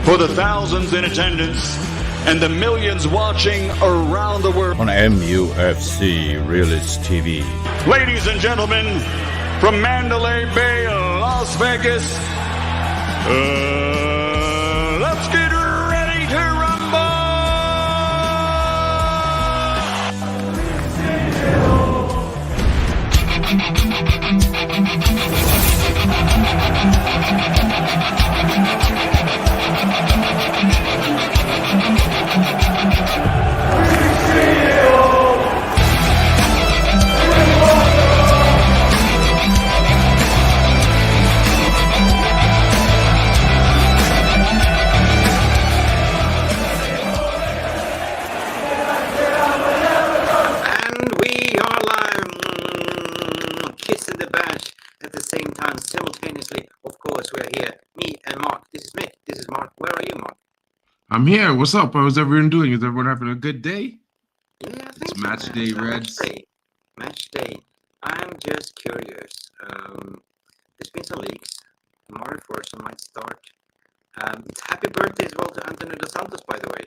For the thousands in attendance and the millions watching around the world on Mufc Realist TV. Ladies and gentlemen, from Mandalay Bay, Las Vegas, let's get ready to rumble! Simultaneously, of course, we are here. Me and Mark. This is Mick. This is Mark. Where are you, Mark? I'm here. What's up? How's everyone doing? Is everyone having a good day? Yeah, I think it's so, match man. day, It's Reds. Match day. I'm just curious. There's been some leaks. Forson might start. It's happy birthday as well to Antonio Dos Santos, by the way.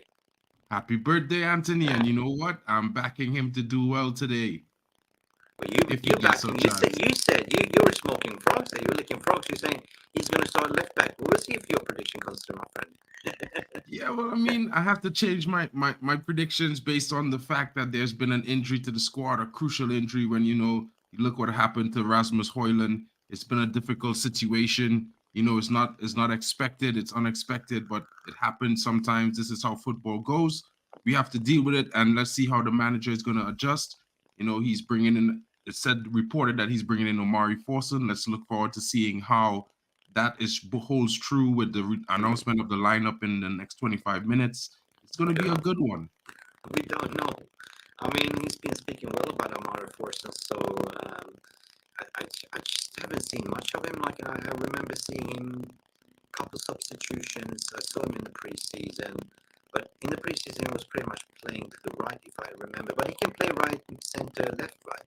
Happy birthday, Anthony. And you know what? I'm backing him to do well today. Well, you said you were smoking frogs. You were licking frogs. You're saying he's going to start left back. We'll see if your prediction comes through, my friend. Yeah, well, I mean, I have to change my predictions based on the fact that there's been an injury to the squad, a crucial injury. When you look what happened to Rasmus Hojlund. It's been a difficult situation. It's not expected. It's unexpected, but it happens sometimes. This is how football goes. We have to deal with it, and let's see how the manager is going to adjust. He's bringing in. It reported that he's bringing in Forson. Let's look forward to seeing how that holds true with the announcement of the lineup in the next 25 minutes. It's going to be a good one. We don't know. I mean, he's been speaking well about Forson, so I just haven't seen much of him. Like, I remember seeing him a couple substitutions. I saw him in the preseason. But in the preseason, he was pretty much playing to the right, if I remember. But he can play right, center, left, right.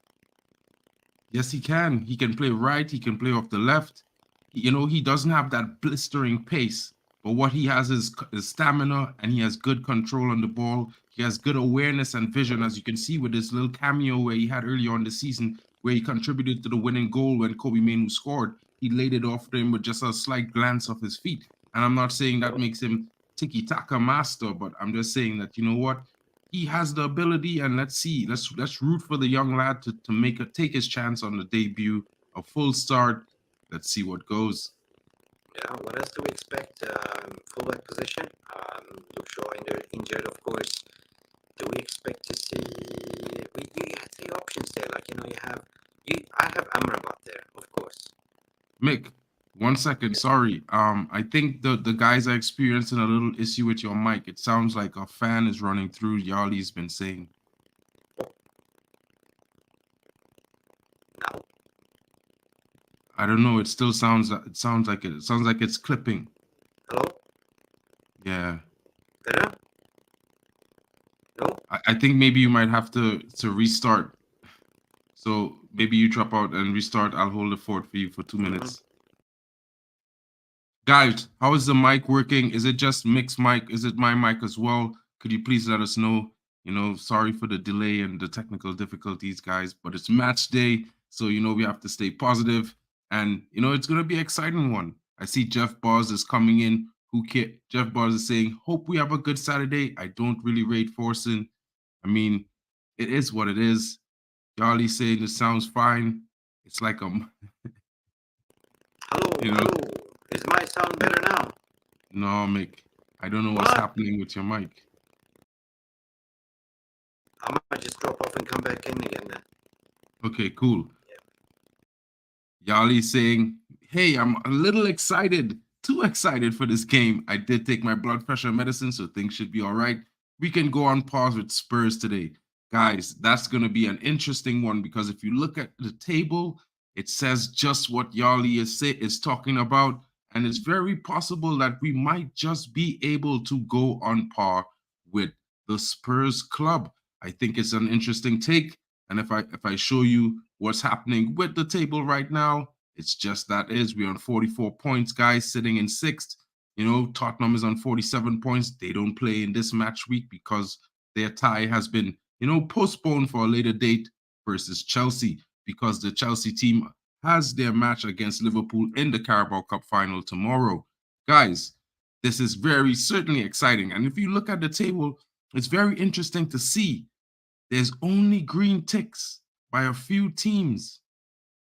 Yes, he can. He can play right. He can play off the left. He doesn't have that blistering pace. But what he has is stamina, and he has good control on the ball. He has good awareness and vision, as you can see with this little cameo where he had earlier on the season, where he contributed to the winning goal when Kobibie Mainoo scored. He laid it off to him with just a slight glance of his feet. And I'm not saying that makes him tiki-taka master, but I'm just saying that, he has the ability, and let's see. Let's root for the young lad to take his chance on the debut, a full start. Let's see what goes. Yeah, what else do we expect? Fullback position. Luke Shaw injured, of course. Do we expect to see? You have three options there. Like I have Amrabat there, of course. Mick, 1 second. Sorry. I think the guys are experiencing a little issue with your mic. It sounds like a fan is running through. Yali's been saying. No. I don't know. It still sounds like it's clipping. Hello? Yeah. Better? No? I think maybe you might have to restart. So maybe you drop out and restart. I'll hold the fort for you for 2 minutes. Guys, how is the mic working? Is it just Mick's mic? Is it my mic as well? Could you please let us know? Sorry for the delay and the technical difficulties, guys, but it's match day. So, we have to stay positive. And, it's going to be an exciting one. I see Jeff Boz is coming in. Jeff Boz is saying, hope we have a good Saturday. I don't really rate Forson. I mean, it is what it is. Yali saying it sounds fine. It's like Hello, hello. Is my sound better now? No, Mick. I don't know what's happening with your mic. I might just drop off and come back in again then. Okay, cool. Yeah. Yali saying, hey, I'm a little excited. Too excited for this game. I did take my blood pressure medicine, so things should be all right. We can go on pause with Spurs today. Guys, that's going to be an interesting one, because if you look at the table, it says just what Yali is talking about. And it's very possible that we might just be able to go on par with the Spurs club. I think it's an interesting take. And if I show you what's happening with the table right now, it's just that we're on 44 points, guys, sitting in sixth. You know, Tottenham is on 47 points. They don't play in this match week because their tie has been, you know, postponed for a later date versus Chelsea, because the Chelsea team has their match against Liverpool in the Carabao Cup final tomorrow. Guys, this is very certainly exciting. And if you look at the table, it's very interesting to see there's only green ticks by a few teams.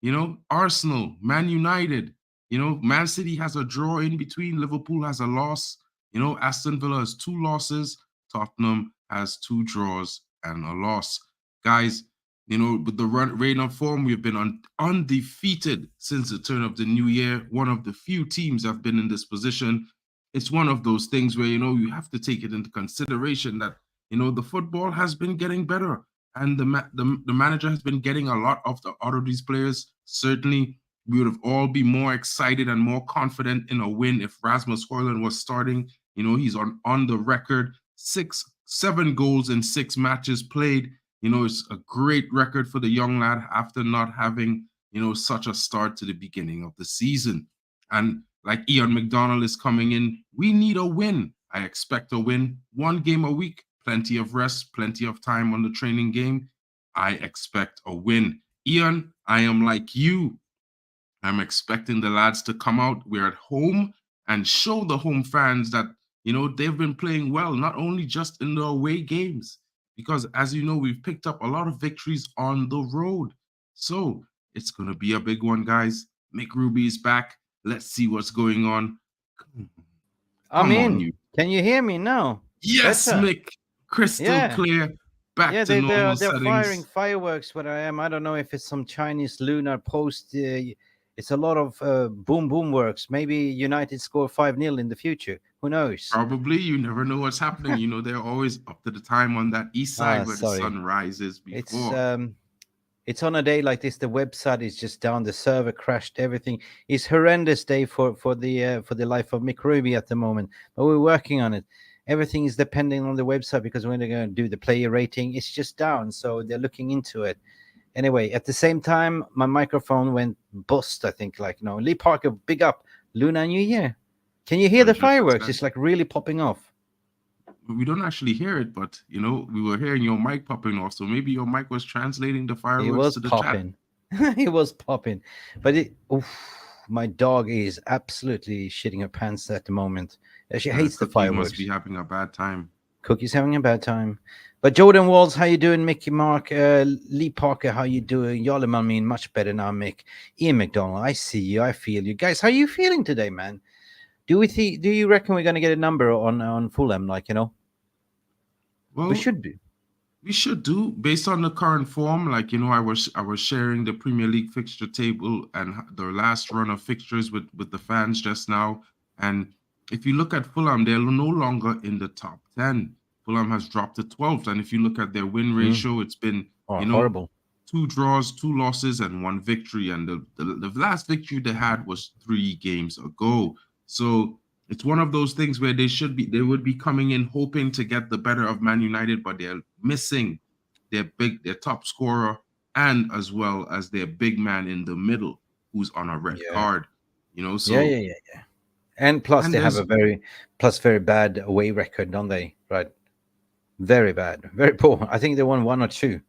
You know, Arsenal, Man United, you know, Man City has a draw in between. Liverpool has a loss. You know, Aston Villa has 2 losses. Tottenham has 2 draws and a loss. Guys, you know, with the reign of form, we've been undefeated since the turn of the new year. One of the few teams that have been in this position. It's one of those things where, you know, you have to take it into consideration that, you know, the football has been getting better, and the manager has been getting a lot of out of these players. Certainly, we would have all be more excited and more confident in a win if Rasmus Hojlund was starting. You know, he's on the record, 7 goals in 6 matches played. You know, it's a great record for the young lad after not having, you know, such a start to the beginning of the season. And like Ian McDonald is coming in, we need a win. I expect a win. 1 game a week, plenty of rest, plenty of time on the training game. I expect a win. Ian, I am like you. I'm expecting the lads to come out. We're at home and show the home fans that, you know, they've been playing well, not only just in the away games, because as you know, we've picked up a lot of victories on the road. So it's going to be a big one, guys. Mick Ruby is back. Let's see what's going on. I'm in. On, you. Can you hear me now? Yes, Better. Mick. Crystal clear. Back to normal they're settings. firing fireworks where I am. I don't know if it's some Chinese lunar post. It's a lot of boom boom works. Maybe United score 5-0 in the future. Who knows? Probably. You never know what's happening. You know, they're always up to the time on that east side where the sun rises before. It's on a day like this. The website is just down. The server crashed. Everything. It's horrendous day for the life of Mick Ruby at the moment. But we're working on it. Everything is depending on the website, because when they're going to do the player rating, it's just down. So they're looking into it. Anyway, at the same time, my microphone went bust, I think. Like, no, Lee Parker, big up. Lunar New Year. Can you hear the 100%. fireworks? It's like really popping off. We don't actually hear it, but, you know, we were hearing your mic popping off. So maybe your mic was translating the fireworks to the popping. chat. It was popping. But my dog is absolutely shitting her pants at the moment. She hates the fireworks. Must be having a bad time. Cookie's having a bad time. But Jordan Walls, how you doing? Mick Marc, Lee Parker, how you doing? Y'all, I mean, much better now, Mick. Ian McDonald, I see you, I feel you. Guys, how you feeling today, man? Do you reckon we're going to get a number on Fulham, like, you know? Well, we should be. We should do, based on the current form. Like, you know, I was sharing the Premier League fixture table and the last run of fixtures with the fans just now. And if you look at Fulham, they're no longer in the top 10. Fulham has dropped to 12th. And if you look at their win ratio, it's been, you know, horrible. 2 draws, 2 losses, and 1 victory. And the last victory they had was 3 games ago. So it's one of those things where they would be coming in hoping to get the better of Man United, but they're missing their top scorer, and as well as their big man in the middle who's on a red card. You know, so yeah. And plus they have a very bad away record, don't they? Right. Very bad. Very poor. I think they won 1 or 2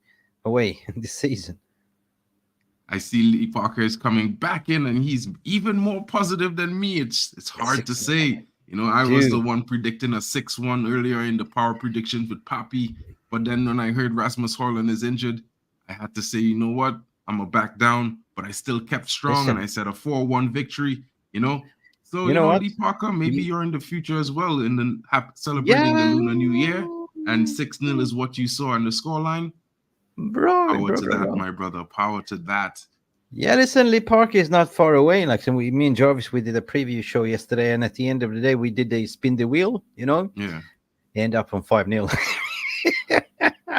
away this season. I see Lee Parker is coming back in, and he's even more positive than me. It's hard to say. You know, I was the one predicting a 6-1 earlier in the power predictions with Papi. But then when I heard Rasmus Hojlund is injured, I had to say, you know what? I'm going to back down. But I still kept strong, and I said a 4-1 victory, you know. So, you know what? Lee Parker, maybe you're in the future as well, in the celebrating the Lunar New Year. And 6-0 is what you saw on the scoreline. Power to that, my brother. Power to that. Yeah, listen, Lee Park is not far away. Like, so me and Jarvis, we did a preview show yesterday, and at the end of the day, we did the spin the wheel, you know? Yeah. End up on 5-0.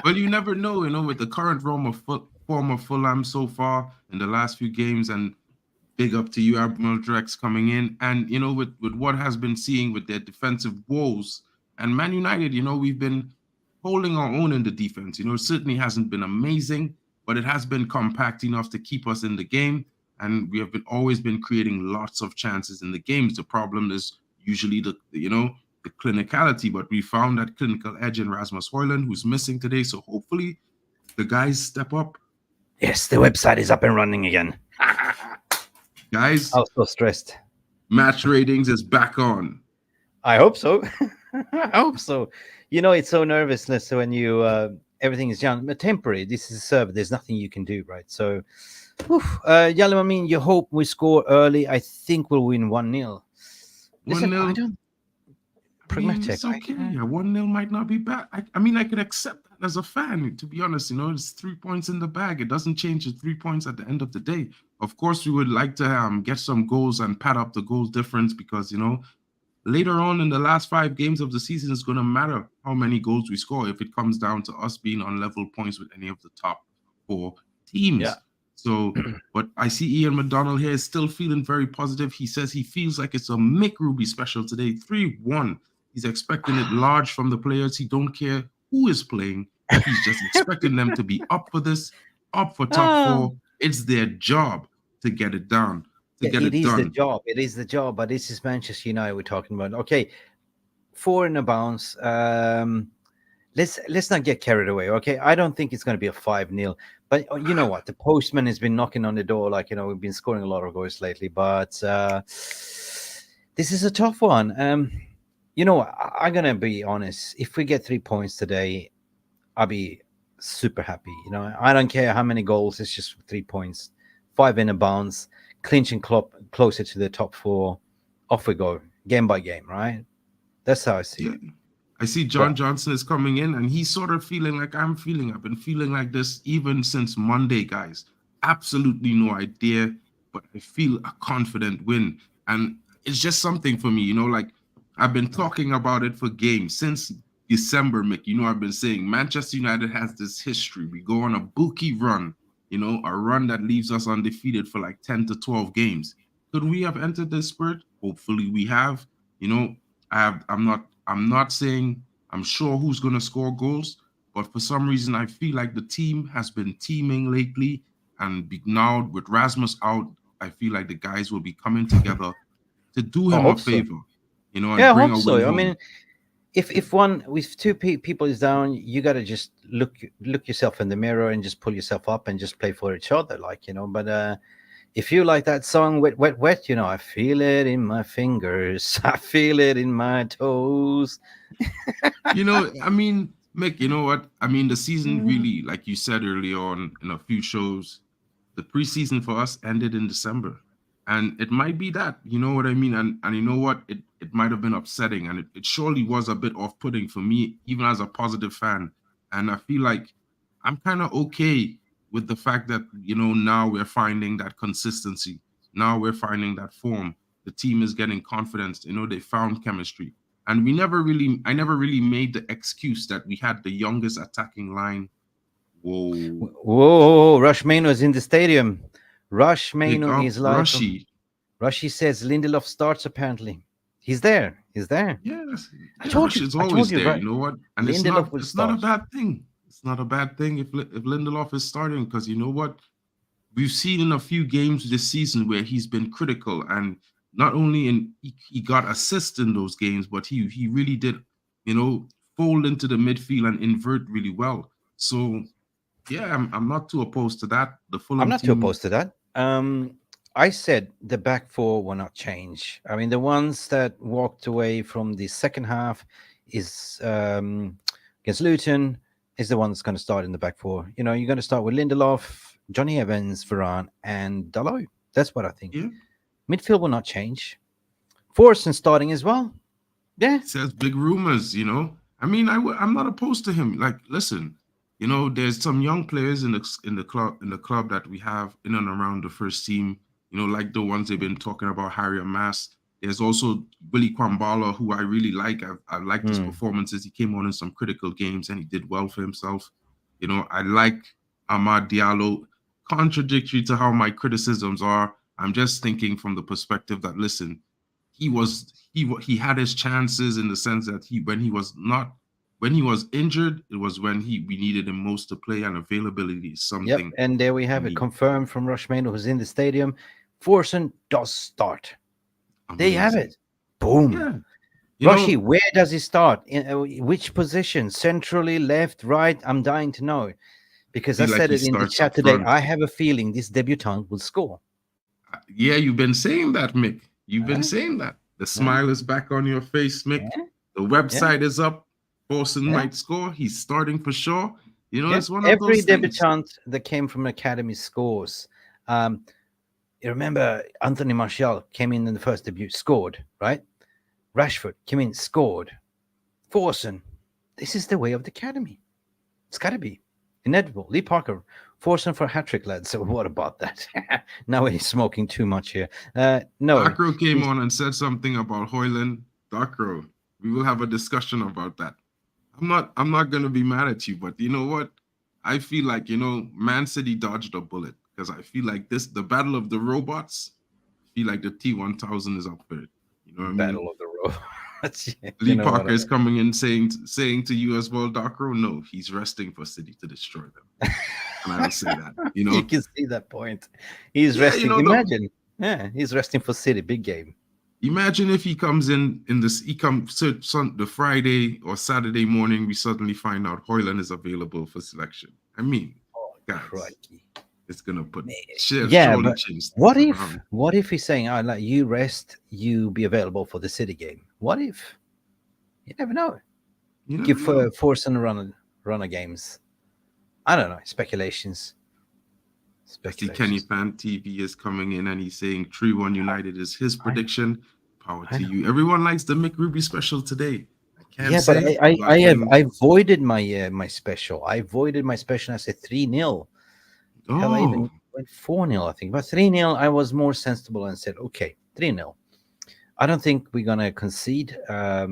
Well, you never know, you know, with the current form of Fulham so far in the last few games, and big up to you, Admiral Drex, coming in. And, you know, with what has been seeing with their defensive woes, and Man United, you know, we've been holding our own in the defense. You know, it certainly hasn't been amazing, but it has been compact enough to keep us in the game. And we have always been creating lots of chances in the games. The problem is usually the clinicality, but we found that clinical edge in Rasmus Hojlund, who's missing today. So hopefully the guys step up. Yes, the website is up and running again. Guys, I was so stressed. match ratings is back on. I hope so. I hope so. You know, it's so nervousness when you everything is down. But temporary. This is a server. There's nothing you can do, right? So, Yalim, I mean, you hope we score early. I think we'll win 1-0. Listen, 1-0. I don't. Pragmatic. It's okay. Yeah, 1-0 might not be bad. I mean, I could accept that as a fan, to be honest. It's 3 points in the bag. It doesn't change the 3 points at the end of the day. Of course, we would like to get some goals and pad up the goal difference because, later on in the last 5 games of the season, it's going to matter how many goals we score if it comes down to us being on level points with any of the top 4 teams. Yeah. So, but I see Ian McDonald here is still feeling very positive. He says he feels like it's a Mick Ruby special today, 3-1. He's expecting it large from the players. He don't care who is playing. He's just expecting them to be up for this, up for top 4. It's their job to get it down. It is the job, but this is Manchester United we're talking about. Okay, 4 in a bounce. Let's not get carried away, okay? I don't think it's going to be a 5-0, but you know what? The postman has been knocking on the door. We've been scoring a lot of goals lately, but this is a tough one. I'm going to be honest. If we get 3 points today, I'll be super happy. I don't care how many goals. It's just 3 points, 5 in a bounce. Clinching closer to the top 4, off we go, game by game, right? That's how I see it. I see John Johnson is coming in, and he's sort of feeling like I'm feeling. I've been feeling like this even since Monday, guys. Absolutely no idea, but I feel a confident win. And it's just something for me, I've been talking about it for games since December, Mick. I've been saying Manchester United has this history. We go on a bookie run. A run that leaves us undefeated for like 10 to 12 games. Could we have entered this spirit? Hopefully we have. I'm not saying I'm sure who's going to score goals, but for some reason I feel like the team has been teaming lately, and now with Rasmus out, I feel like the guys will be coming together to do him a favor. And bring a win home. I mean, if one with 2 people is down, you got to just look yourself in the mirror and just pull yourself up and just play for each other, but if you like that song wet wet wet, I feel it in my fingers, I feel it in my toes. I mean, Mick, you know what I mean? The season really, like you said earlier on in a few shows, the preseason for us ended in December. And it might be that, you know what I mean? And you know what? It might have been upsetting. And it surely was a bit off-putting for me, even as a positive fan. And I feel like I'm kind of okay with the fact that, now we're finding that consistency. Now we're finding that form. The team is getting confidence. They found chemistry. And I never really made the excuse that we had the youngest attacking line. Whoa, Rush Mainoo is in the stadium. Rush Mainoo is live. Rushy says Lindelof starts apparently. He's there. Yes. I told you. It's always there. Right? You know what? And it's not a bad thing. It's not a bad thing if Lindelof is starting, because you know what? We've seen in a few games this season where he's been critical, and not only he got assists in those games, but he really did, fold into the midfield and invert really well. So yeah, I'm not too opposed to that. I'm not too opposed to that. I said the back 4 will not change. I mean, the ones that walked away from the second half is against Luton is the one that's going to start in the back 4. You're going to start with Lindelof, Johnny Evans, Varane, and Dalot. That's what I think. Yeah. Midfield will not change. Forson starting as well. Yeah. It says big rumors, I mean, I'm not opposed to him. Like, listen, there's some young players in the club that we have in and around the first team, like the ones they've been talking about, Harry Mass. There's also Willy Kwambala, who I really like. I liked his performances. He came on in some critical games and he did well for himself. I like Amad Diallo. Contradictory to how my criticisms are, I'm just thinking from the perspective that, listen, he had his chances in the sense that when he was injured, it was when we needed him most to play, and availability is something. Yep, and there we have it confirmed from Rush Mainoo, who's in the stadium. Forson does start. Amazing. There you have it. Boom. Yeah. Rashi, where does he start? In which position? Centrally, left, right? I'm dying to know. Because I feel like said he it in the starts chat up today. front. I have a feeling this debutant will score. Yeah, you've been saying that, Mick. You've been Huh? saying that. The Huh? smile is back on your face, Mick. Yeah. The website is up. Forson Yeah. might score. He's starting for sure. Yeah. It's one of Every those things. debutant that came from academy scores. You remember Anthony Martial came in the first debut, scored, right? Rashford came in, scored. Forson. This is the way of the academy. It's got to be inevitable. Lee Parker, Forson for a hat trick, lads. So what about that? Now he's smoking too much here. No. Darkrow came on and said something about Hojlund. Darkrow, we will have a discussion about that. I'm not gonna be mad at you, but you know what? I feel like, Man City dodged a bullet because I feel like the battle of the robots, I feel like the T1000 is up for it. You know what I mean? Battle of the robots. Lee Parker is coming in saying to you as well, Darkrow, no, he's resting for City to destroy them. And I will say that, You can see that point. He's resting. Imagine. He's resting for City, big game. Imagine if he comes in this. He comes the Friday or Saturday morning. We suddenly find out Hojlund is available for selection. I mean, guys, crikey. It's gonna put but what if he's saying, "I like you rest, you be available for the City game"? What if? You never know. Give Forson runner games. I don't know. Speculations. See, Kenny Fan TV is coming in and he's saying 3-1 United is his prediction. Power to you. Everyone likes the Mick Ruby special today. I voided my special. I voided my special. I said 3-0. Hell, I even went 4-0, I think. But 3-0, I was more sensible and said, okay, 3-0. I don't think we're gonna concede. I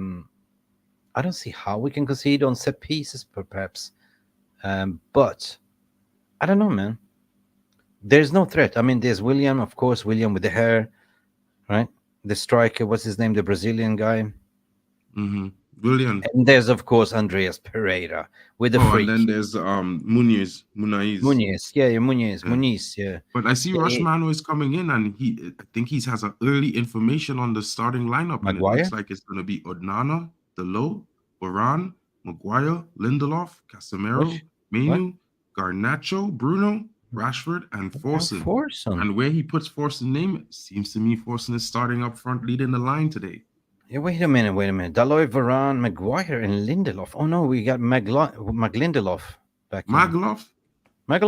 don't see how we can concede on set pieces, perhaps. But I don't know, man. There's no threat. I mean, there's William, of course, William with the hair, right? The striker, what's his name? The Brazilian guy. William. And there's, of course, Andreas Pereira with the freak. And then there's Muniz. Muniz, yeah. But I see Rushmano is coming in, and I think he has an early information on the starting lineup. Maguire? And it looks like it's going to be Odnana, Delo, Varane, Maguire, Lindelof, Casemiro, Mainoo, Garnacho, Bruno, Rashford, and Forson. And where he puts Forson's name, it seems to me Forson is starting up front, leading the line today. Yeah, wait a minute. Dalot, Varane, Maguire, and Lindelof. Oh no, we got Maglindelof back. Magloff? Yeah,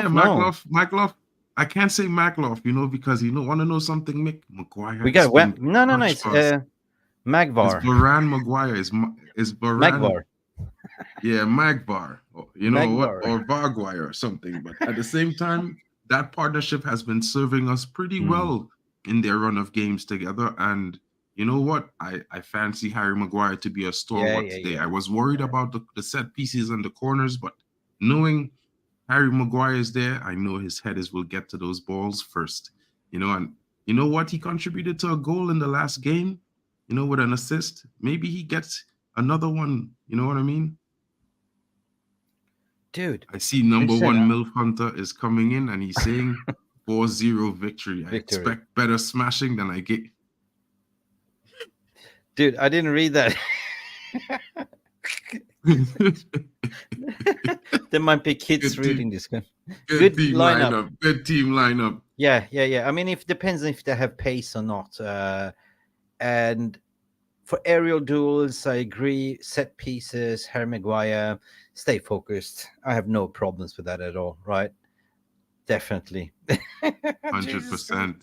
Magloff. I can't say Magloff, because you want to know something, Mick? Maguire. We got no. It's Magvar. It's Varane Maguire. Is Varane Magvar. Yeah, Magvar. Or Varguire or something. But at the same time, that partnership has been serving us pretty well in their run of games together. And you know what? I fancy Harry Maguire to be a stalwart today. I was worried about the set pieces and the corners, but knowing Harry Maguire is there, I know his headers will get to those balls first. And you know what? He contributed to a goal in the last game, with an assist. Maybe he gets another one. You know what I mean? Dude. I see number one MILF Hunter is coming in and he's saying 4-0 victory. I expect better smashing than I get. Dude, I didn't read that. There might be kids reading this. Good team lineup. Good team lineup. Yeah. I mean, it depends if they have pace or not. And for aerial duels, I agree. Set pieces, Harry Maguire, stay focused. I have no problems with that at all, right? Definitely. 100%.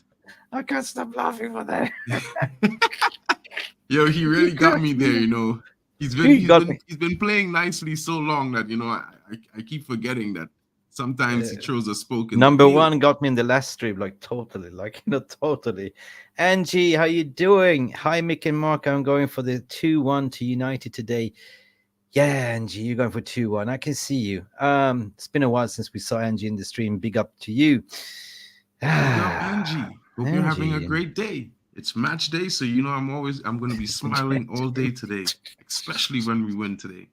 I can't stop laughing for that. Yo, he really got me there, He's been playing nicely so long that, I keep forgetting that sometimes he throws a spoke in Number one got me in the last stream, totally. Angie, how you doing? Hi, Mick and Mark. I'm going for the 2-1 to United today. Yeah, Angie, you're going for 2-1. I can see you. It's been a while since we saw Angie in the stream. Big up to you. Angie. Hope you're having a great day. It's match day, so I'm going to be smiling all day today, especially when we win today.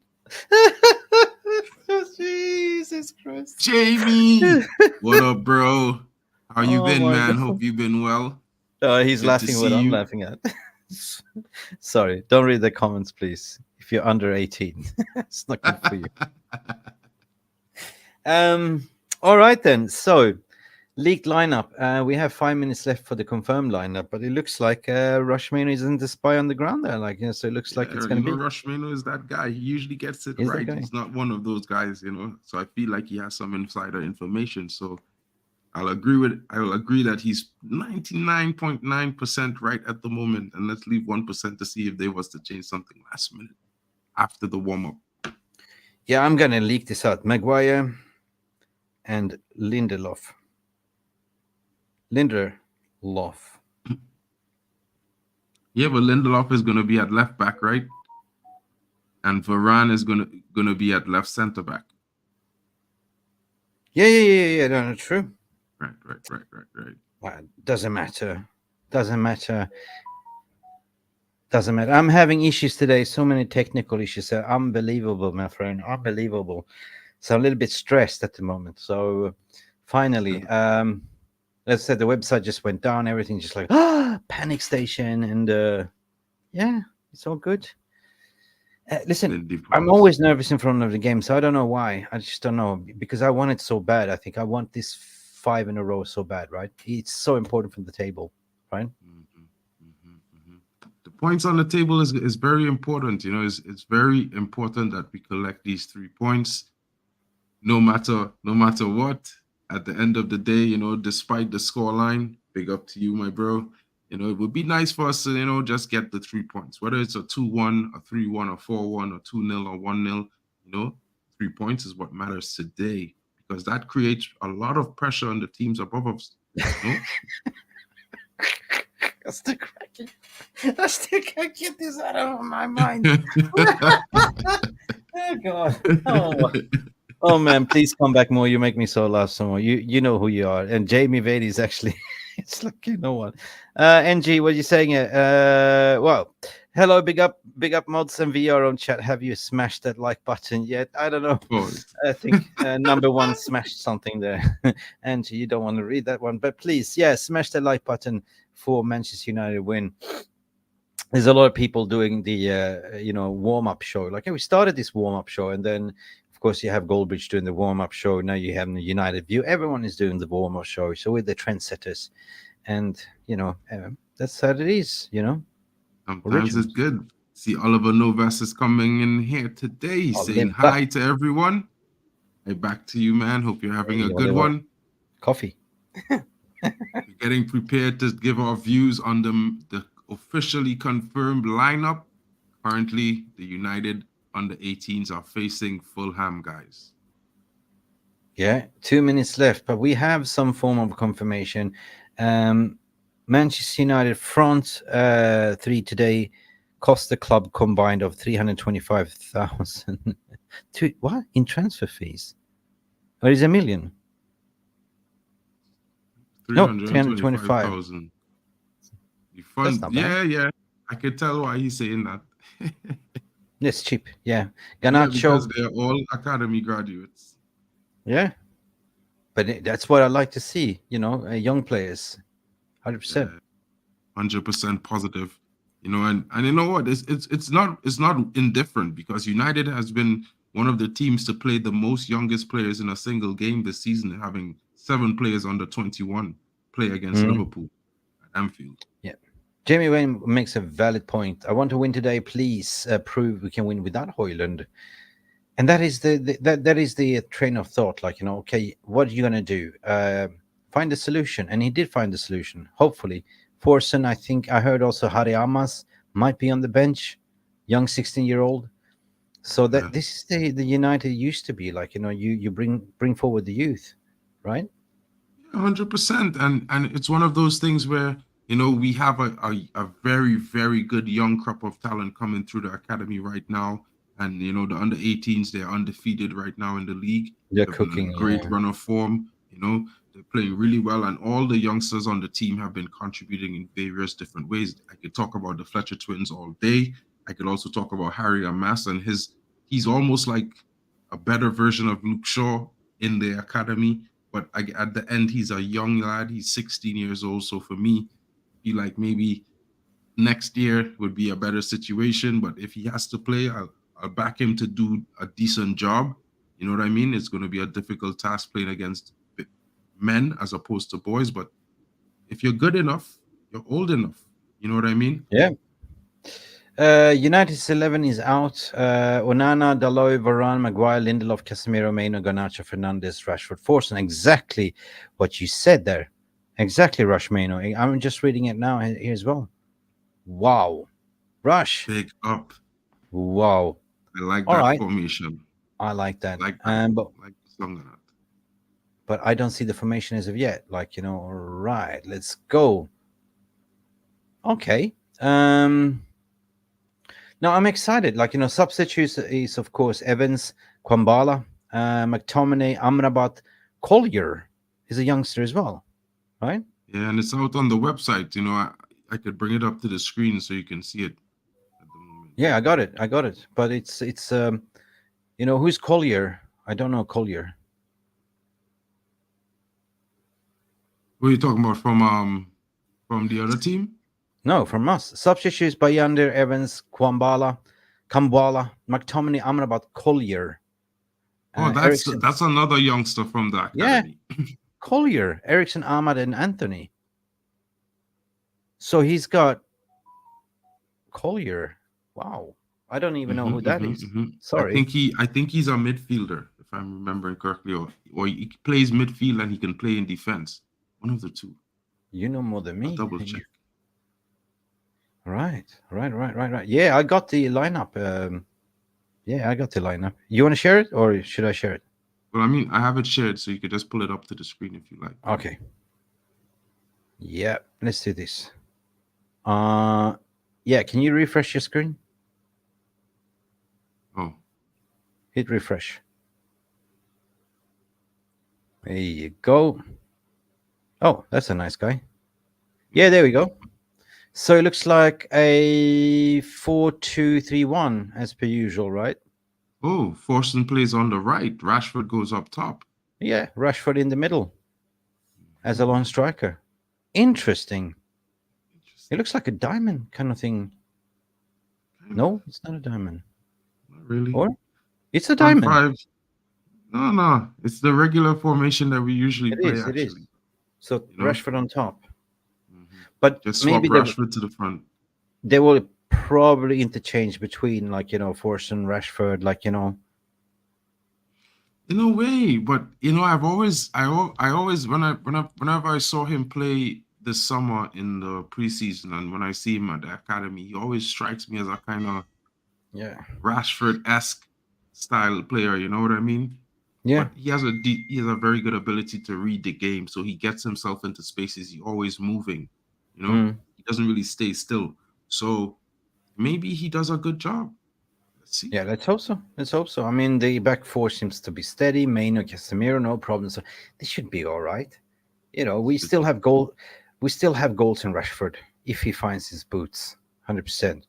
Jesus Christ. Jamie, what up, bro? How you been, man? Hope you've been well. He's Good to laughing what see I'm you. laughing at. Sorry, don't read the comments, please. If you're under 18, it's not good for you. All right then. So, leaked lineup. We have 5 minutes left for the confirmed lineup, but it looks like Rushman isn't the spy on the ground there. Like, so it looks like it's going to be. Rush Mainoo is that guy. He usually gets it Is that right. guy? He's not one of those guys, So I feel like he has some insider information. So I'll agree that he's 99.9% right at the moment. And let's leave 1% to see if they was to change something last minute after the warm-up. Yeah, I'm going to leak this out. Maguire and Lindelof. Yeah, but Lindelof is gonna be at left back, right? And Varane is gonna be at left center back. Yeah. No, true. Right. Well, doesn't matter. I'm having issues today. So many technical issues. Unbelievable, my friend. Unbelievable. So I'm a little bit stressed at the moment. So finally, let's say the website just went down. Everything just like panic station, and yeah, it's all good. Listen, I'm always nervous in front of the game, so I don't know why. I just don't know, because I want it so bad. I think I want this 5 in a row so bad, right? It's so important for the table, right? The points on the table is very important. It's very important that we collect these 3 points, no matter what. At the end of the day, despite the scoreline, big up to you, my bro. It would be nice for us to, just get the 3 points, whether it's a 2-1, a 3-1, a 4-1, or 2-0, or 1-0. 3 points is what matters today, because that creates a lot of pressure on the teams above us. I still can't get this out of my mind. Oh God! Oh man, please come back more. You make me so laugh so more. You know who you are, and Jamie Vardy is actually. It's like, you know what, NG, what are you saying? Well, hello, big up mods and VR on chat. Have you smashed that like button yet? I don't know. I think number 1 smashed something there. NG, you don't want to read that one, but please, yeah, smash the like button for Manchester United win. There's a lot of people doing the warm-up show. Like, we started this warm-up show, and then of course you have Goldbridge doing the warm-up show. Now you have the United View. Everyone is doing the warm-up show. So we're the trendsetters, and that's how it is. Sometimes Originals. it's good. See, Oliver Novas is coming in here today, saying hi to everyone. Hey, back to you, man. Hope you're having a good one. Coffee. We're getting prepared to give our views on the officially confirmed lineup. Currently, the United under 18s are facing Fulham, guys. Yeah, 2 minutes left, but we have some form of confirmation. Manchester United front 3 today cost the club combined of 325,000. What in transfer fees? Or is it $1 million? No, 325,000. That's not bad. Yeah. I could tell why he's saying that. It's cheap. Yeah. Garnacho. Yeah, because they're all academy graduates. Yeah. But that's what I like to see, young players. 100%. Yeah, 100% positive. And you know what? It's not indifferent, because United has been one of the teams to play the most youngest players in a single game this season, having 7 players under 21 play against Liverpool at Anfield. Yeah. Jamie Wayne makes a valid point. I want to win today. Please prove we can win without Hojlund. And that is the train of thought. Like, okay, what are you going to do? Find a solution. And he did find the solution, hopefully. Forson, I think I heard also Harry Amas might be on the bench, young 16-year-old. So that this is the United used to be. Like, you bring forward the youth, right? 100%. And it's one of those things where, we have a very, very good young crop of talent coming through the academy right now. And, the under 18s, they're undefeated right now in the league. They're cooking. A great run of form. They're playing really well. And all the youngsters on the team have been contributing in various different ways. I could talk about the Fletcher twins all day. I could also talk about Harry Amas, and he's almost like a better version of Luke Shaw in the academy. But at the end, he's a young lad. He's 16 years old. So for me, feel like maybe next year would be a better situation. But if he has to play, I'll back him to do a decent job. You know what I mean? It's going to be a difficult task playing against men as opposed to boys. But if you're good enough, you're old enough. You know what I mean? Yeah. United's 11 is out. Onana, Dalot, Varane, Maguire, Lindelof, Casemiro, Mainoo, Garnacho, Fernandes, Rashford, Forson. Exactly what you said there. Exactly, Rush Mainoo. I'm just reading it now here as well. Wow. Rush. Big up. Wow. I like All that right. formation. I like that. I like that. But I like the song of that. but I don't see the formation as of yet. Like, all right, let's go. Okay. No, I'm excited. Like, substitutes is, of course, Evans, Kwambala, McTominay, Amrabat, Collier is a youngster as well, right? Yeah, and it's out on the website. I could bring it up to the screen so you can see it at the moment. Yeah, I got it. But it's who's Collier? I don't know Collier. What are you talking about from the other team? No, from us. Substitutes by Yander, Evans, Kambwala, McTominay, Amrabat, Collier. Oh, that's another youngster from the academy. Yeah, Collier, Ericsson, Ahmad, and Anthony. So he's got Collier. Wow, I don't even know who that is. Sorry, I think he's a midfielder, if I'm remembering correctly, or he plays midfield and he can play in defense. One of the two. You know more than me. I'll double check. Right. Yeah, I got the lineup. I got the lineup. You want to share it, or should I share it? Well, I mean, I have it shared, so you could just pull it up to the screen if you like. Okay. Yeah, let's do this. Yeah, can you refresh your screen? Oh. Hit refresh. There you go. Oh, that's a nice guy. Yeah, there we go. So it looks like a 4-2-3-1 as per usual, right? Oh, Forson plays on the right. Rashford goes up top. Yeah, Rashford in the middle as a lone striker. Interesting. It looks like a diamond kind of thing. No, it's not a diamond. Not really. Or it's a diamond. Five. No. It's the regular formation that we usually play, actually. It is. So Rashford on top. But just swap Rashford to the front. They will probably interchange between, Forson, Rashford, In a way, but I've always, whenever I saw him play this summer in the preseason, and when I see him at the academy, he always strikes me as a kind of Rashford-esque style player. You know what I mean? Yeah. But he has a very good ability to read the game, so he gets himself into spaces. He's always moving. He doesn't really stay still. So maybe he does a good job. Let's see. Yeah, let's hope so. I mean, the back four seems to be steady. Mainoo, Casemiro, no problem. So this should be all right. We still have goals in Rashford if he finds his boots, 100%.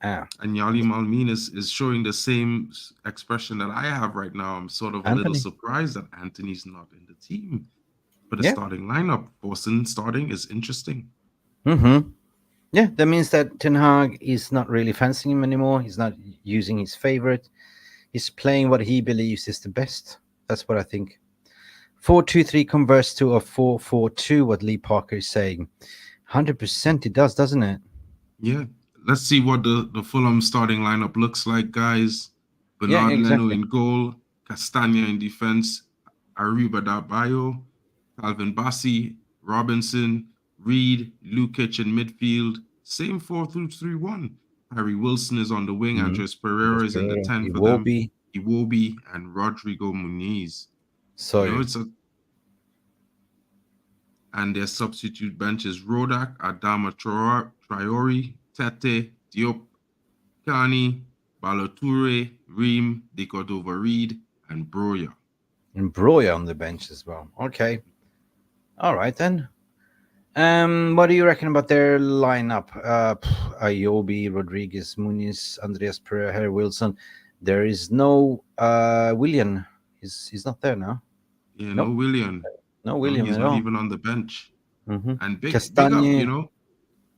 And Yali Malmin is showing the same expression that I have right now. I'm sort of a little surprised that Anthony's not in the team. But the starting lineup, Forson starting, is interesting. Yeah, that means that Ten Hag is not really fancying him anymore. He's not using his favorite. He's playing what he believes is the best. That's what I think. 4-2-3 converts to a 4-4-2, what Lee Parker is saying. 100% it does, doesn't it? Yeah. Let's see what the Fulham starting lineup looks like, guys. Bernard Leno in goal, Castagna in defense, Ariba Dabayo, Calvin Bassey, Robinson, Reed, Lukic in midfield. Same 4-3-1. Harry Wilson is on the wing. Andres Pereira is in the 10 for them. Iwobi and Rodrigo Muniz. So and their substitute bench is Rodak, Adama Traore, Tete, Diop, Kani, Baloture, Reem, De Cordova Reed, and Broya. And Broya on the bench as well. Okay. All right then. What do you reckon about their lineup? Ayobi, Rodriguez, Muniz, Andreas Pereira, Harry Wilson. There is no Willian. He's not there now. Yeah, no Willian. No William. He's at not all. even on the bench. And big up, Castagna.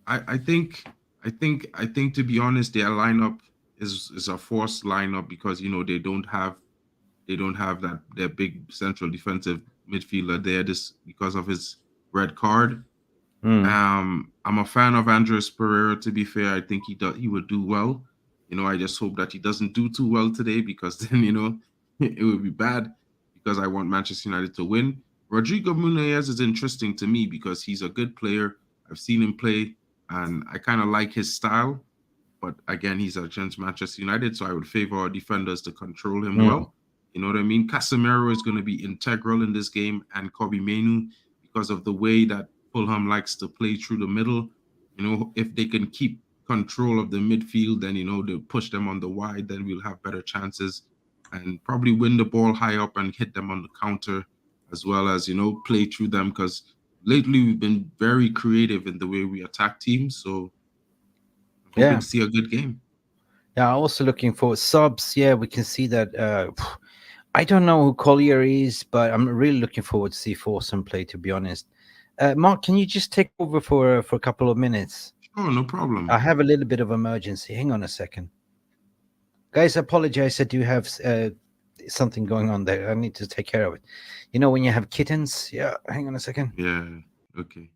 I think to be honest, their lineup is a forced lineup because they don't have that their big central defensive midfielder there this because of his red card. Mm. I'm a fan of Andres Pereira. To be fair, I think he would do well. I just hope that he doesn't do too well today because then it would be bad because I want Manchester United to win. Rodrigo Muniz is interesting to me because he's a good player. I've seen him play, and I kind of like his style. But again, he's against Manchester United, so I would favor our defenders to control him Mm. well. You know what I mean? Casemiro is going to be integral in this game, and Kobibie Mainoo because of the way that Fulham likes to play through the middle. If they can keep control of the midfield, then they'll push them on the wide, then we'll have better chances and probably win the ball high up and hit them on the counter, as well as play through them because lately we've been very creative in the way we attack teams. So I'm hoping Yeah. to see a good game. Yeah. Also looking for subs. Yeah, we can see that. I don't know who Collier is, but I'm really looking forward to see Forson play. To be honest, Mark, can you just take over for a couple of minutes? Oh, no I problem. have a little bit of emergency. Hang on a second, guys. I apologize. I do have something going on there. I need to take care of it. You know when you have kittens. Yeah. Hang on a second. Yeah. Okay.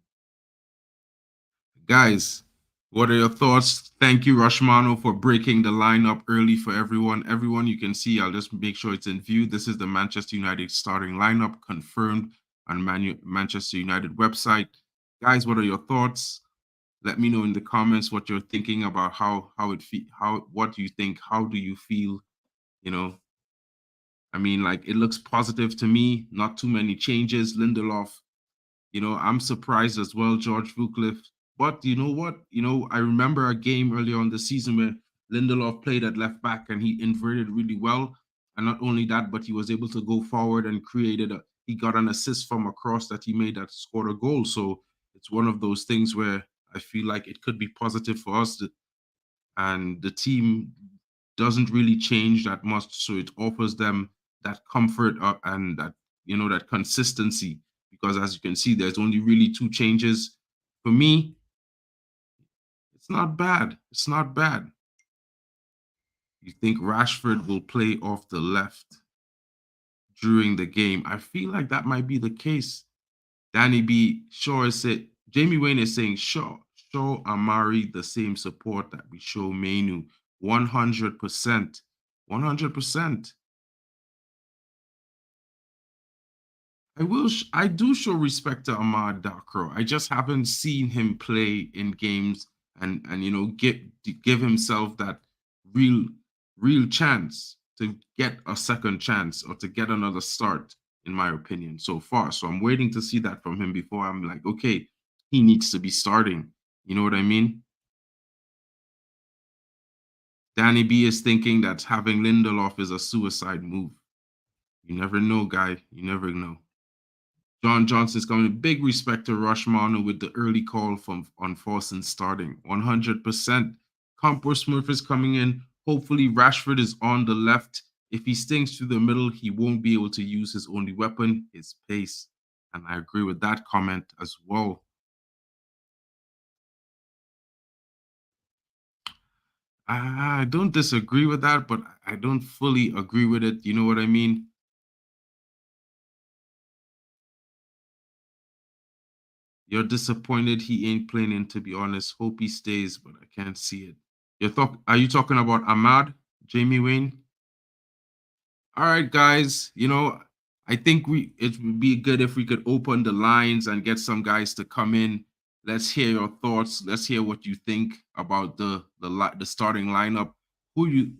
Guys, what are your thoughts? Thank you, Rashmano, for breaking the lineup early for everyone. Everyone, you can see, I'll just make sure it's in view. This is the Manchester United starting lineup confirmed on Manchester United website. Guys, what are your thoughts? Let me know in the comments what you're thinking about how what do you think? How do you feel? You know, I mean, like it looks positive to me. Not too many changes. Lindelof, I'm surprised as well, George Vucliffe. But you know what? I remember a game earlier on the season where Lindelof played at left back and he inverted really well. And not only that, but he was able to go forward and he got an assist from a cross that he made that scored a goal. So it's one of those things where I feel like it could be positive for us. And the team doesn't really change that much. So it offers them that comfort and that consistency because as you can see, there's only really two changes. For me, it's not bad. It's not bad. You think Rashford will play off the left during the game? I feel like that might be the case. Danny B. Shaw is it. Jamie Wayne is saying show Amari the same support that we show Mainoo. 100%. 100%. I do show respect to Ahmad Dakro. I just haven't seen him play in games and give himself that real real chance to get a second chance or to get another start, in my opinion, so far. So I'm waiting to see that from him before I'm like, okay, he needs to be starting. You know what I mean? Danny B is thinking that having Lindelof is a suicide move. You never know, guy. You never know. John Johnson's coming. Big respect to Rushmano with the early call on Forson starting. 100%. Campos Smurf is coming in. Hopefully Rashford is on the left. If he stinks through the middle, he won't be able to use his only weapon, his pace. And I agree with that comment as well. I don't disagree with that, but I don't fully agree with it. You know what I mean? You're disappointed he ain't playing, to be honest. Hope he stays, but I can't see it. Are you talking about Ahmad, Jamie Wayne? All right, guys. I think it would be good if we could open the lines and get some guys to come in. Let's hear your thoughts. Let's hear what you think about the starting lineup.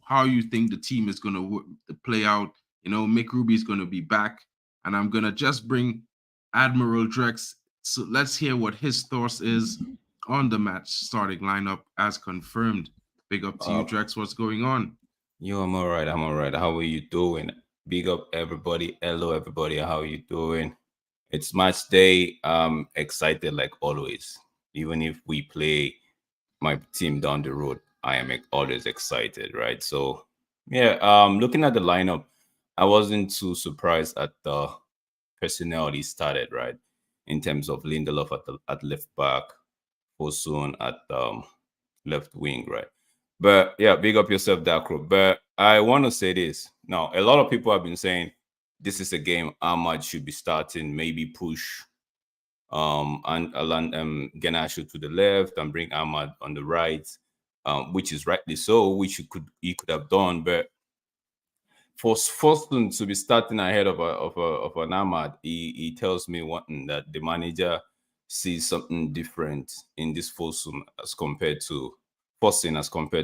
How you think the team is going to play out. Mick Ruby is going to be back, and I'm going to just bring Admiral Drex. So let's hear what his thoughts is on the match starting lineup as confirmed. Big up to you, Drex. What's going on? Yo, I'm all right. I'm all right. How are you doing? Big up, everybody. Hello, everybody. How are you doing? It's match day. I'm excited like always. Even if we play my team down the road, I am always excited, right? So, yeah, looking at the lineup, I wasn't too surprised at the personnel he started, right? In terms of Lindelof at left back, Forson at left wing, right? But yeah, big up yourself, Dakro. But I want to say this. Now, a lot of people have been saying this is a game Ahmad should be starting, maybe push and Ganasho to the left and bring Ahmad on the right, which is rightly so, which he could have done. But for Forson to be starting ahead of an Ahmad, he tells me one that the manager sees something different in this Forson as compared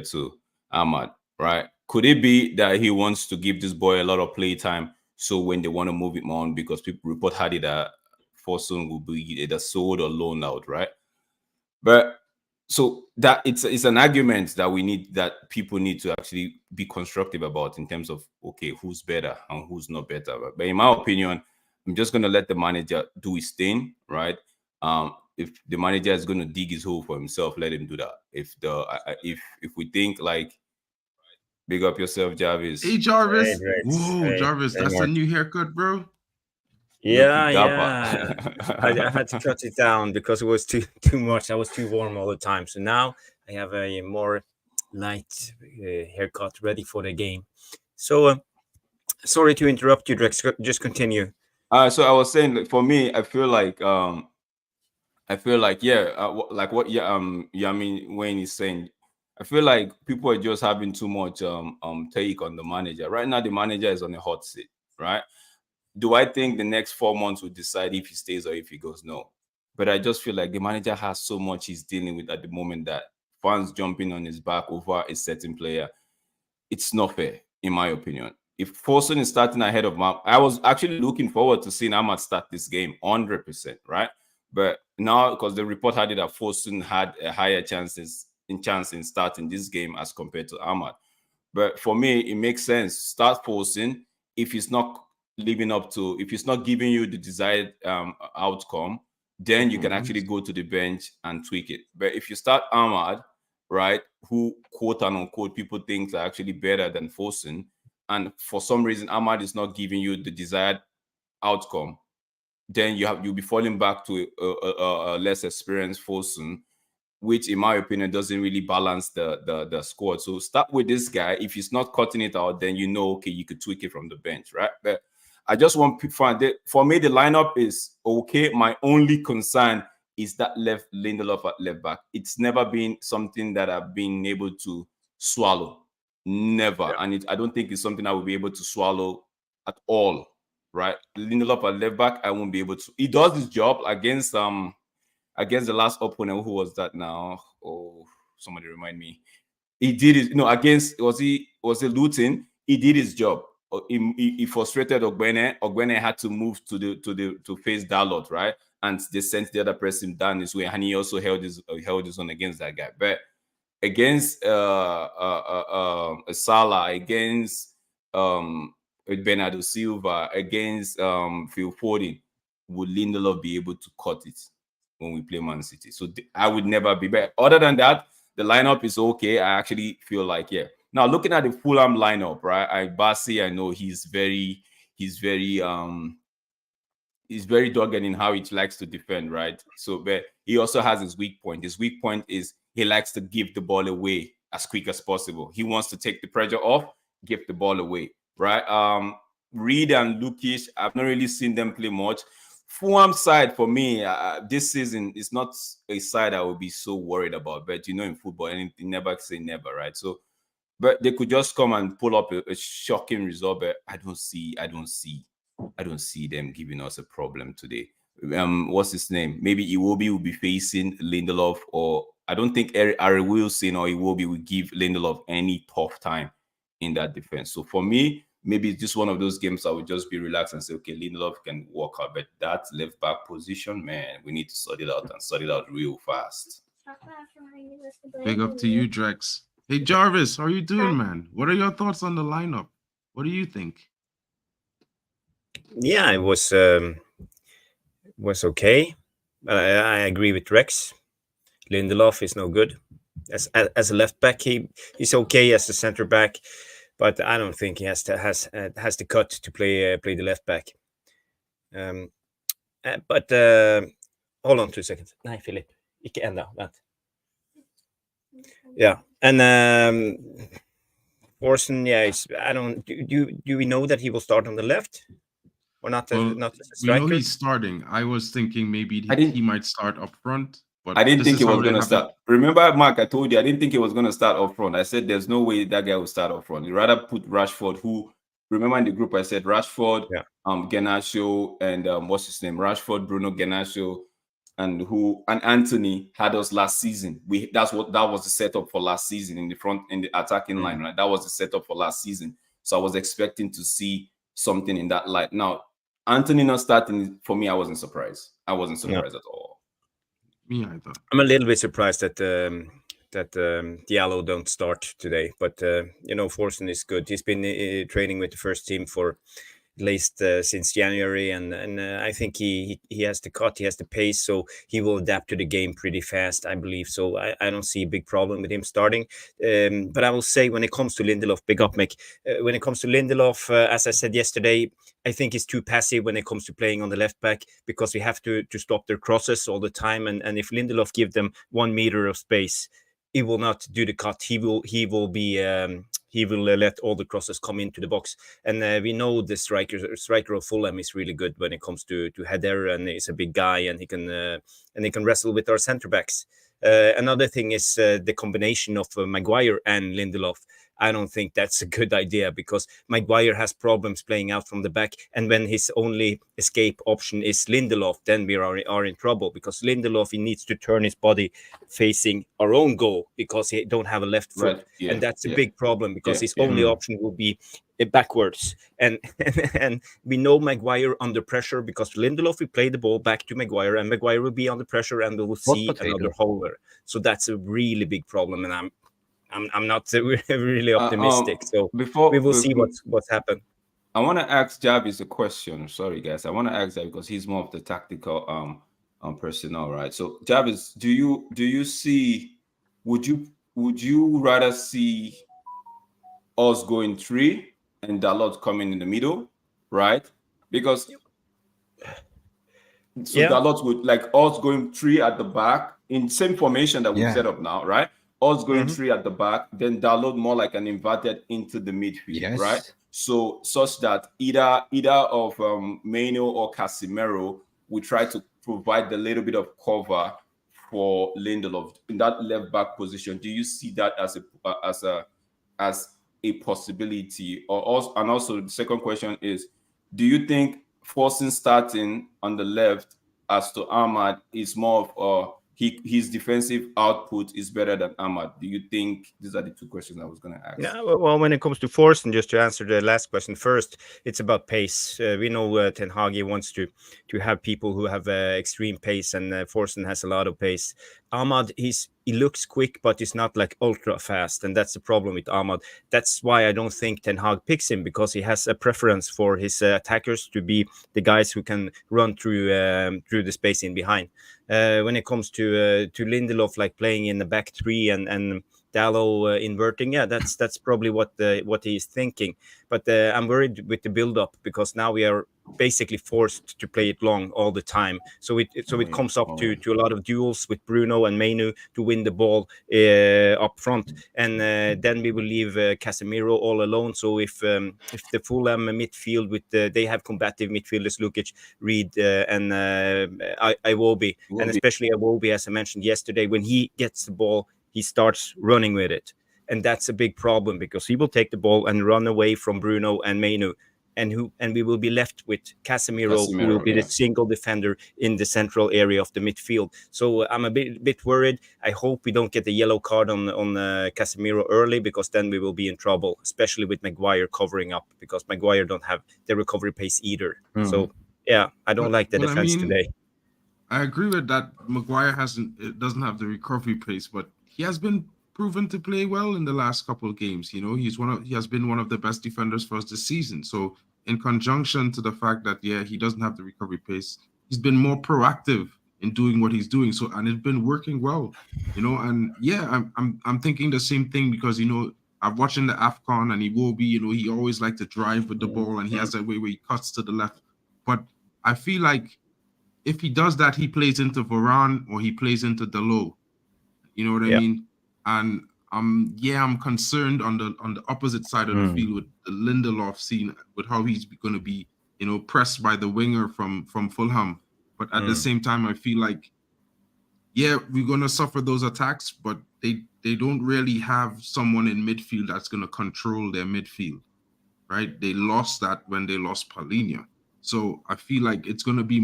to Ahmad, right? Could it be that he wants to give this boy a lot of play time, so when they want to move him on, because people report had it that Forson will be either sold or loaned out, right? But so that it's an argument that people need to actually be constructive about in terms of, okay, who's better and who's not better. But in my opinion, I'm just going to let the manager do his thing, right? If the manager is going to dig his hole for himself, let him do that. If we think like, big up yourself, Jarvis. Hey, Jarvis. Right. Whoa, Hey, Jarvis, hey, that's Mark. a new haircut, bro. Yeah, Looking yeah. dapper. I had to cut it down because it was too much. I was too warm all the time. So now I have a more light haircut ready for the game. So sorry to interrupt you, Drex. Just continue. So I was saying, like, for me, I feel like yeah, like what Yamin Wayne is saying. I feel like people are just having too much take on the manager. Right now, the manager is on a hot seat, right? Do I think the next 4 months will decide if he stays or if he goes? No. But I just feel like the manager has so much he's dealing with at the moment that fans jumping on his back over a certain player, it's not fair, in my opinion. If Forson is starting ahead of Mark, I was actually looking forward to seeing Ahmad start this game 100%, right? But now, because the report had it that Forson had a higher chance in starting this game as compared to Ahmad. But for me, it makes sense. Start Forson if he's not if he's not giving you the desired outcome, then you can actually go to the bench and tweak it. But if you start Ahmad, right, who quote and unquote people think are actually better than Forson, and for some reason Ahmad is not giving you the desired outcome, then you'll be falling back to a less experienced Forson, which in my opinion doesn't really balance the squad. So start with this guy. If he's not cutting it out, then okay, you could tweak it from the bench, right? But I just want people, for me, the lineup is okay. My only concern is that Lindelof at left back. It's never been something that I've been able to swallow. Never. Yeah. And I don't think it's something I will be able to swallow at all, right? Lindelof at left back, I won't be able to. He does his job against the last opponent. Who was that now? Oh, somebody remind me. He did it. Against was it Luton? He did his job. He frustrated Ogbene. Ogbene had to move to face Dalot, right? And they sent the other person down his way, and he also held his own against that guy. But against Salah, against Bernardo Silva, against Phil Foden, would Lindelof be able to cut it when we play Man City? So I would never be back. Other than that, the lineup is okay. I actually feel like, yeah. Now looking at the Fulham lineup, right? Basi, I know he's very dogged in how he likes to defend, right? So, but he also has his weak point. His weak point is he likes to give the ball away as quick as possible. He wants to take the pressure off, give the ball away, right? Reed and Lukic, I've not really seen them play much. Fulham side, for me, this season is not a side I would be so worried about. But in football, anything, never say never, right? So, but they could just come and pull up a shocking result. But I don't see them giving us a problem today. What's his name? Maybe Iwobi will be facing Lindelof, or I don't think Harry Wilson or Iwobi will give Lindelof any tough time in that defense. So for me, maybe it's just one of those games I would just be relaxed and say, okay, Lindelof can walk out. But that left back position, man, we need to sort it out and sort it out real fast. Big up to you, Drex. Hey, Jarvis, how are you doing, man? What are your thoughts on the lineup? What do you think? Yeah, it was okay. I agree with Rex. Lindelof is no good as a left back. He's okay as a center back, but I don't think he has the cut to play the left back. But hold on 2 seconds. Nej, Philip, ikke enda. Vent. Yeah, and Forson, yeah, I don't. Do we know that he will start on the left or not? Well, Not as a we know striker. he's starting. I was thinking maybe I he didn't. might start up front, but I didn't this think is he how was they going to have it. start. Remember, Mark, I told you I didn't think he was going to start up front. I said there's no way that guy will start up front. You rather put Rashford, who, remember in the group I said Rashford, Yeah. Genasio, and what's his name? Rashford, Bruno, Genasio, and Anthony had us last season. That was the setup for last season in the attacking line, right? That was the setup for last season. So I was expecting to see something in that light. Now, Anthony not starting, for me, I wasn't surprised. I wasn't surprised at all. Me either. I'm a little bit surprised that Diallo don't start today, but Forson is good. He's been training with the first team for at least since January, and I think he has the cut, he has the pace, so he will adapt to the game pretty fast, I believe. So I don't see a big problem with him starting. But I will say, when it comes to Lindelof, big up, Mick. When it comes to Lindelof, as I said yesterday, I think he's too passive when it comes to playing on the left back, because we have to stop their crosses all the time. And if Lindelof give them 1 meter of space, he will not do the cut. He will let all the crosses come into the box. And we know the striker of Fulham is really good when it comes to header, and he's a big guy, and he can wrestle with our centre backs. Another thing is the combination of Maguire and Lindelof. I don't think that's a good idea, because Maguire has problems playing out from the back, and when his only escape option is Lindelof, then we are in trouble, because Lindelof, he needs to turn his body facing our own goal, because he don't have a left foot, Right. Yeah, and that's a yeah. big problem, because Yeah, his yeah. only option will be backwards, and and we know Maguire under pressure, because Lindelof will play the ball back to Maguire, and Maguire will be under pressure, and we will see potato. another holder. So that's a really big problem, and I'm not really optimistic. So we will see what's happened. I want to ask Jarvis a question. Sorry, guys. I want to ask that because he's more of the tactical personnel, right? So, Jarvis, do you see? Would you rather see us going 3 and Dalot coming in the middle, right? Because Dalot would like us going 3 at the back in same formation that we've set up now, right? Us going 3 at the back, then Dalot more like an inverted into the midfield, right? So such that either of Mainoo or Casemiro will try to provide a little bit of cover for Lindelof in that left back position. Do you see that as a possibility? And also the second question is, do you think Forson starting on the left as to Ahmad is more of his defensive output is better than Ahmad? Do you think these are the two questions I was going to ask? Yeah, well, when it comes to Forson, just to answer the last question first, it's about pace. We know Ten Hag wants to have people who have extreme pace, and Forson has a lot of pace. Ahmad, he looks quick, but he's not like ultra fast, and that's the problem with Ahmad. That's why I don't think Ten Hag picks him, because he has a preference for his attackers to be the guys who can run through the space in behind. When it comes to Lindelof, like playing in the back three and Dallo inverting, yeah, that's probably what he is thinking. But I'm worried with the build-up, because now we are basically forced to play it long all the time. So it comes up to a lot of duels with Bruno and Mainoo to win the ball up front, and then we will leave Casemiro all alone. So if the Fulham midfield they have combative midfielders, Lukic, Reed, and Iwobi, and especially Iwobi, as I mentioned yesterday, when he gets the ball, he starts running with it. And that's a big problem, because he will take the ball and run away from Bruno and Mainoo. And we will be left with Casemiro, who will be the single defender in the central area of the midfield. So I'm a bit worried. I hope we don't get the yellow card on Casemiro early, because then we will be in trouble, especially with Maguire covering up, because Maguire don't have the recovery pace either. So yeah, I don't like the defense today. I agree with that. Maguire doesn't have the recovery pace, but he has been proven to play well in the last couple of games. You know, he has been one of the best defenders for us this season. So in conjunction to the fact that he doesn't have the recovery pace, he's been more proactive in doing what he's doing. So, and it's been working well, you know. And I'm thinking the same thing, because I'm watching the AFCON, and he will be, he always like to drive with the ball, and he has that way where he cuts to the left. But I feel like if he does that, he plays into Varane or he plays into Dalot. You know what I mean? And Yeah, I'm concerned on the opposite side of the field with the Lindelof scene, with how he's going to be, pressed by the winger from Fulham. But at the same time, I feel like, yeah, we're going to suffer those attacks, but they don't really have someone in midfield that's going to control their midfield, right? They lost that when they lost Paulinho. So I feel like it's going to be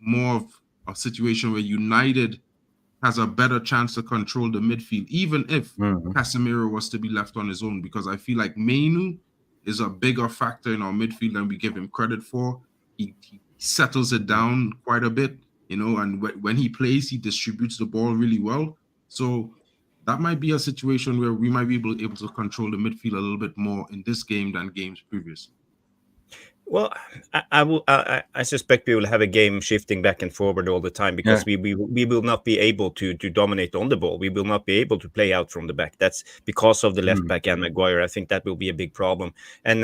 more of a situation where United has a better chance to control the midfield, even if Casemiro was to be left on his own, because I feel like Mainoo is a bigger factor in our midfield than we give him credit for. He settles it down quite a bit, and when he plays, he distributes the ball really well. So that might be a situation where we might be able to control the midfield a little bit more in this game than games previously. Well, I suspect we will have a game shifting back and forward all the time, because we will not be able to dominate on the ball. We will not be able to play out from the back. That's because of the left back and Maguire. I think that will be a big problem. And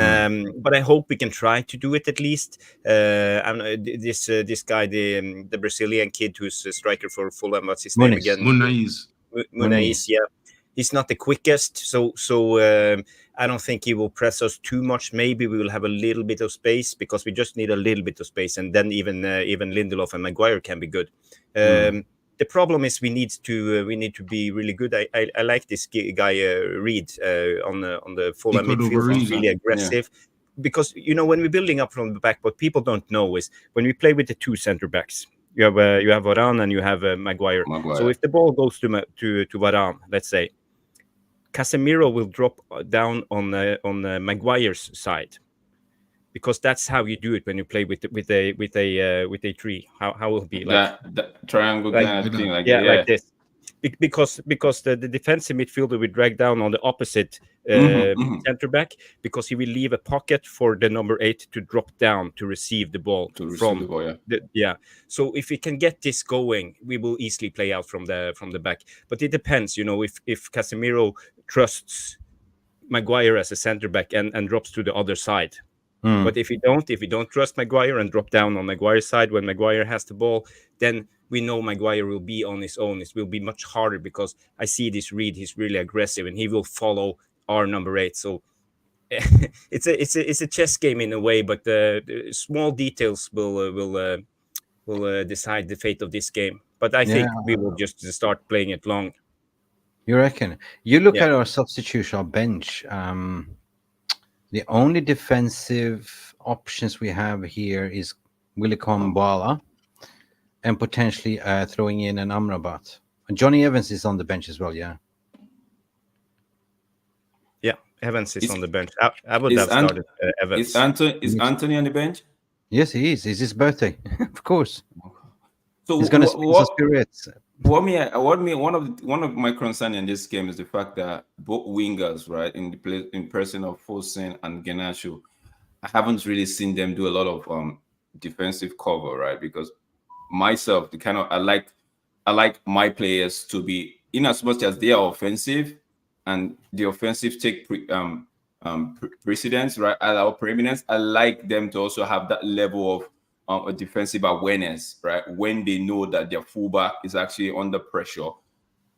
but I hope we can try to do it at least. This guy, the Brazilian kid who's a striker for Fulham, what's his name again? Muniz, yeah. He's not the quickest, so I don't think he will press us too much. Maybe we will have a little bit of space, because we just need a little bit of space, and then even Lindelof and Maguire can be good. The problem is we need to be really good. I like this guy Reed on the Fulham midfield. He's really aggressive. Because when we're building up from the back, what people don't know is when we play with the two center backs, you have Varane and you have Maguire. So if the ball goes to Varane, let's say, Casemiro will drop down on Maguire's side, because that's how you do it when you play with a tree. How will it be like that triangle kind of thing, like this. Because the defensive midfielder will drag down on the opposite center back, because he will leave a pocket for the number 8 to drop down to receive the ball So if we can get this going, we will easily play out from the back. But it depends, if Casemiro trusts Maguire as a center back and drops to the other side. But if we don't trust Maguire and drop down on Maguire's side when Maguire has the ball, then we know Maguire will be on his own. It will be much harder, because I see this Reed. He's really aggressive and he will follow our number 8. So it's a chess game in a way, but the small details will decide the fate of this game. But I think we will just start playing it long. You reckon? You look at our substitution, our bench. The only defensive options we have here is Willy Bala, and potentially throwing in an Amrabat. And Johnny Evans is on the bench as well, yeah. Yeah, Evans is on the bench. I would have started Evans. Is Anthony on the bench? Yes, he is. It's his birthday, of course. So he's going to spin some spirits. One of my concern in this game is the fact that both wingers, right, in person of Forson and Garnacho, I haven't really seen them do a lot of defensive cover, right? Because myself, I like my players to be, in as much as they are offensive, and the offensive take precedence, right, allow preeminence. I like them to also have that level of a defensive awareness, right? When they know that their fullback is actually under pressure.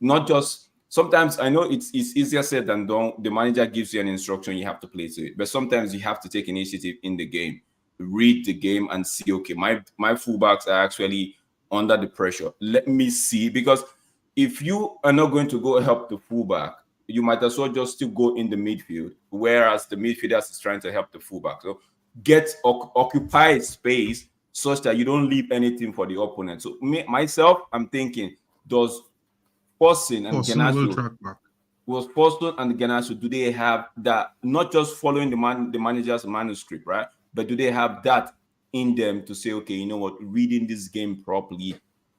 Not just, sometimes I know it's easier said than done. The manager gives you an instruction, you have to play to it. But sometimes you have to take initiative in the game, read the game and see, okay, my fullbacks are actually under the pressure. Let me see, because if you are not going to go help the fullback, you might as well just still go in the midfield, whereas the midfielder is trying to help the fullback. So occupy space such that you don't leave anything for the opponent. So myself, I'm thinking, does Forson and Garnacho, do they have that, not just following the manager's manuscript, right? But do they have that in them to say, okay, you know what, reading this game properly,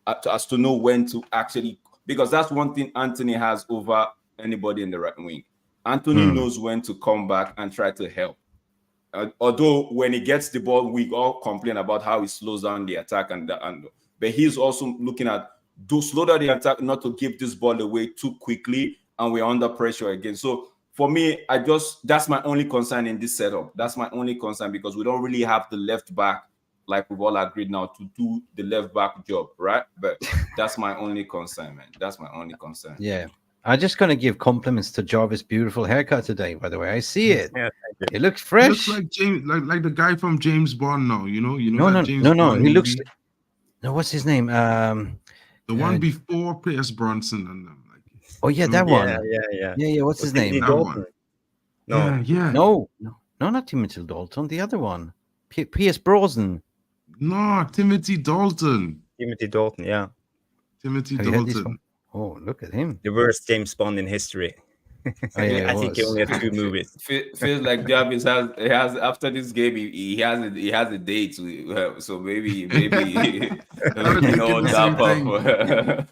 as to know when to actually, because that's one thing Anthony has over anybody in the right wing. Anthony knows when to come back and try to help. Although when he gets the ball, we all complain about how he slows down the attack, but he's also looking at slow down the attack, not to give this ball away too quickly, and we're under pressure again. So for me, that's my only concern in this setup. That's my only concern, because we don't really have the left back, like we've all agreed now, to do the left back job, right? But that's my only concern, man. That's my only concern. Yeah. I'm just going to give compliments to Jarvis' beautiful haircut today. By the way, I see it. Yeah, thank you. It looks He fresh. looks like James, like the guy from James Bond now. You know No, that James Bond He looks. movie? No, what's his name? The one before Pierce Bronson and them. Like, Oh yeah, you know, that one. Yeah. Yeah. What's his name? Timothy That Dalton? one. No, Yeah. No, not Timothy Dalton. The other one, Pierce Brosnan. No, Timothy Dalton. Timothy Dalton. Yeah, Timothy Have you heard this one? Dalton. Oh, look at him. the worst James Bond in history. Oh, yeah, I think he was. only had 2 movies. Feels like Jarvis has after this game he has a date, so maybe I was thinking all the that same up.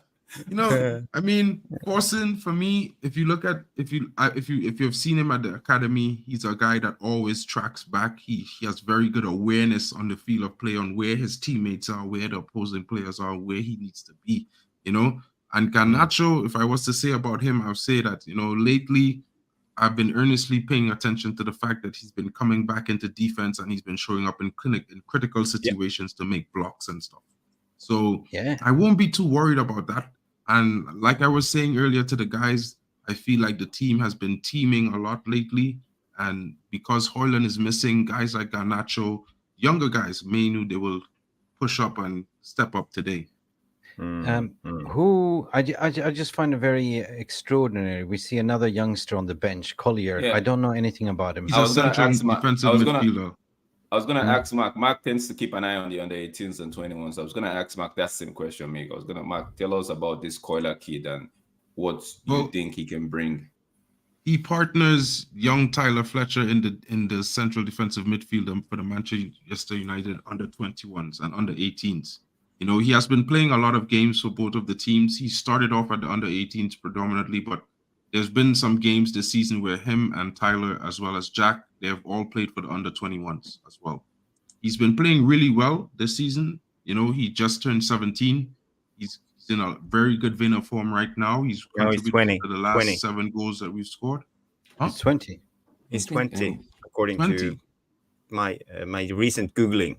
You know, I mean, Forson, for me, if you have seen him at the academy, he's a guy that always tracks back. He has very good awareness on the field of play, on where his teammates are, where the opposing players are, where he needs to be, you know. And Garnacho, if I was to say about him, I would say that, you know, lately I've been earnestly paying attention to the fact that he's been coming back into defense and he's been showing up in critical situations to make blocks and stuff. So Yeah. I won't be too worried about that. And like I was saying earlier to the guys, I feel like the team has been teaming a lot lately. And because Hojlund is missing, guys like Garnacho, younger guys, Mainoo, they will push up and step up today. Who I just find it very extraordinary. We see another youngster on the bench, Collier. Yeah. I don't know anything about him. He's I a was gonna central ask defensive midfielder. I was gonna ask Mark. Mark tends to keep an eye on the under 18s and 21s. I was gonna ask Mark that same question, Mick. I was gonna Mark, tell us about this Coiler kid and what you think he can bring. He partners young Tyler Fletcher in the central defensive midfield for the Manchester United under 21s and under 18s. You know, he has been playing a lot of games for both of the teams. He started off at the under 18s predominantly, but there's been some games this season where him and Tyler, as well as Jack, they have all played for the under 21s as well. He's been playing really well this season. You know, he just turned 17. He's in a very good vein of form right now. He's contributed 20, to the last 20. 7 goals that we've scored. Huh? He's 20. He's 20, according 20. to my recent Googling.